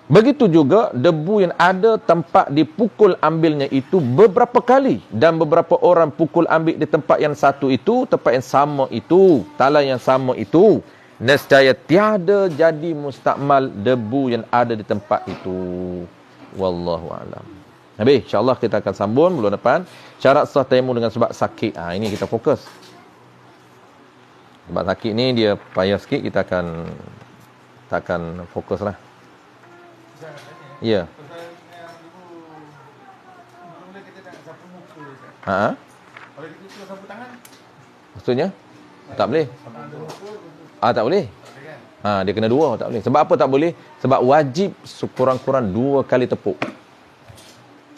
Begitu juga debu yang ada tempat dipukul ambilnya itu beberapa kali dan beberapa orang pukul ambil di tempat yang satu itu, tempat yang sama itu, talam yang sama itu, nescaya tiada jadi mustakmal debu yang ada di tempat itu. Wallahu a'lam. Habis, insya-Allah kita akan sambung bulan depan syarat sah tayamum dengan sebab sakit. Ini kita fokus. Sebab sakit ni dia payah sikit, kita akan fokuslah. Ya.
Pasal kita nak sapu muka Ustaz.
Ha?
Kalau kita suruh sapu tangan,
Maksudnya? Tak boleh.
sapu muka,
Tak boleh.
boleh kan?
Dia kena 2, tak boleh. Sebab apa tak boleh? Sebab wajib sekurang-kurang 2 kali tepuk.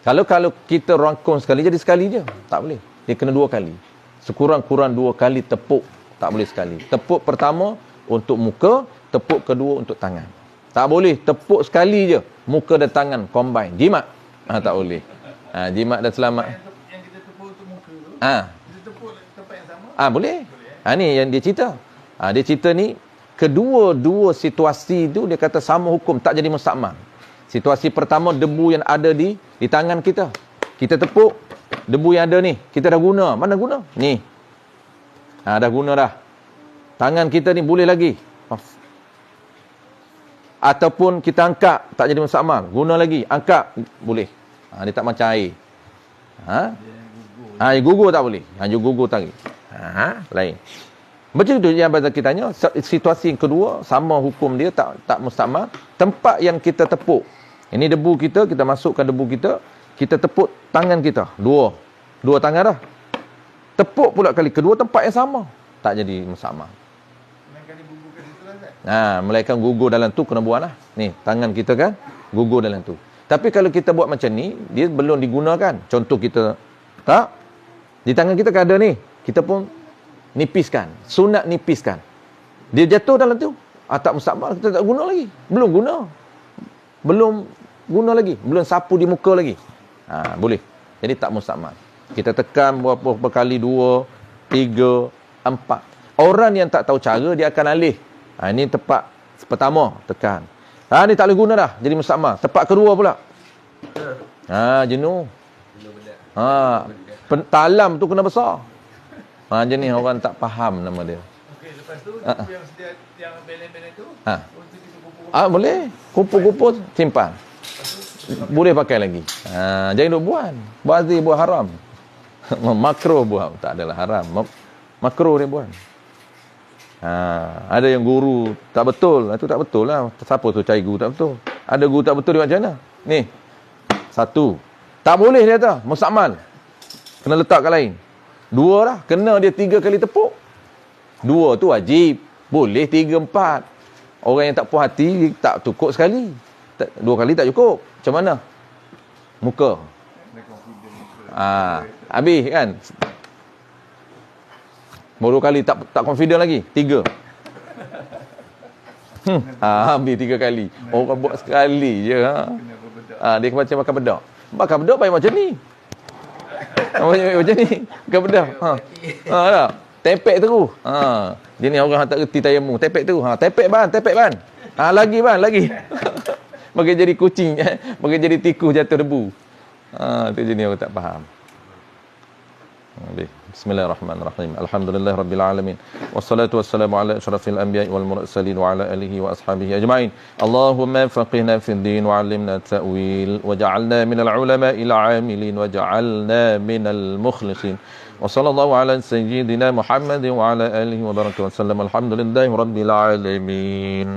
Kalau kita rangkum sekali, jadi sekali je. Tak boleh. Dia kena 2 kali. Sekurang-kurang 2 kali tepuk. Tak boleh sekali. Tepuk pertama untuk muka, tepuk kedua untuk tangan. Tak boleh tepuk sekali je. Muka dan tangan combine. Jimat. Tak boleh. Jimat dan selamat.
Yang kita tepuk untuk muka tu,
Ah.
kita tepuk tempat yang sama.
Boleh. Ni yang dia cerita. Dia cerita ni kedua-dua situasi tu dia kata sama hukum, tak jadi mustakmal. Situasi pertama, debu yang ada di tangan kita. Kita tepuk, debu yang ada ni, kita dah guna. Mana guna? Ni. Dah guna dah. Tangan kita ni boleh lagi. Ataupun kita angkat, tak jadi mustakmal. Guna lagi, angkat, boleh. Dia tak macam air. Yang gugur tak boleh. Yang gugur tak boleh. Lain. Macam tu yang Abang Zaki tanya, situasi yang kedua, sama hukum dia, tak mustakmal. Tempat yang kita tepuk. Ini debu kita masukkan debu kita tepuk tangan kita. Dua tangan dah. Tepuk pula kali kedua tempat yang sama. Tak jadi mustakmal.
Melainkan dia bubuhkan situ lah Ustaz.
Melainkan gugur dalam tu kena buang lah. Ni, tangan kita kan, gugur dalam tu. Tapi kalau kita buat macam ni, dia belum digunakan. Contoh kita, tak? Di tangan kita kan ada ni. Kita pun nipiskan. Sunat nipiskan. Dia jatuh dalam tu. Tak mustakmal, kita tak guna lagi. Belum guna lagi. Belum sapu di muka lagi. Boleh. Jadi tak mustakmal. Kita tekan berapa kali, 2, 3, 4. Orang yang tak tahu cara, dia akan alih. Ini tepat pertama, tekan. Ni tak boleh guna dah. Jadi mustakmal. Tepat kedua pula. Jenuh. Talam tu kena besar. Jenis orang tak faham nama dia.
Okey, lepas tu debu yang sedia, yang belen-belen tu, untuk kita kumpul.
Boleh. Kumpul-kumpul, simpan. Boleh pakai lagi. Jangan duk buat. Bazir buat haram. Makruh buat. Tak adalah haram. Makruh dia buat. Ada yang guru tak betul. Itu tak betul lah. Siapa tu cari guru tak betul? Ada guru tak betul dia macam mana? Ni. 1. Tak boleh dia kata. Mustakmal. Kena letak kat lain. 2 dah. Kena dia 3 kali tepuk. 2 tu wajib. Boleh 3, 4. Orang yang tak puas hati, tak cukup sekali. 2 kali tak cukup. Macam mana? Muka. Habis kan? Baru 2 kali tak confident lagi. 3. Habis 3 kali. Orang buat sekali je. Dia macam makan bedak. Makan bedak baik macam ni. Macam ni. Makan bedak. Tak. Tepek terus. Dia ni orang tak reti tayamum. Tepek terus. Tepek ban. Lagi ban, lagi. Bagi jadi kucing. Bagi jadi tikus jatuh debu. Itu jenis orang tak faham. Bismillahirrahmanirrahim. Alhamdulillah rabbil alamin. Wassalatu wassalamu ala asyrafil anbiya'i wal mursalin wa ala alihi wa ashabihi ajma'in. Allahumma faqihna fid din wa 'allimna at-ta'wil waj'alna minal ulama'il 'amilin waj'alna minal mukhlisin. Wa sallallahu ala sayyidina Muhammadin wa ala alihi wa baraka wa sallam. Alhamdulillahi rabbil alamin.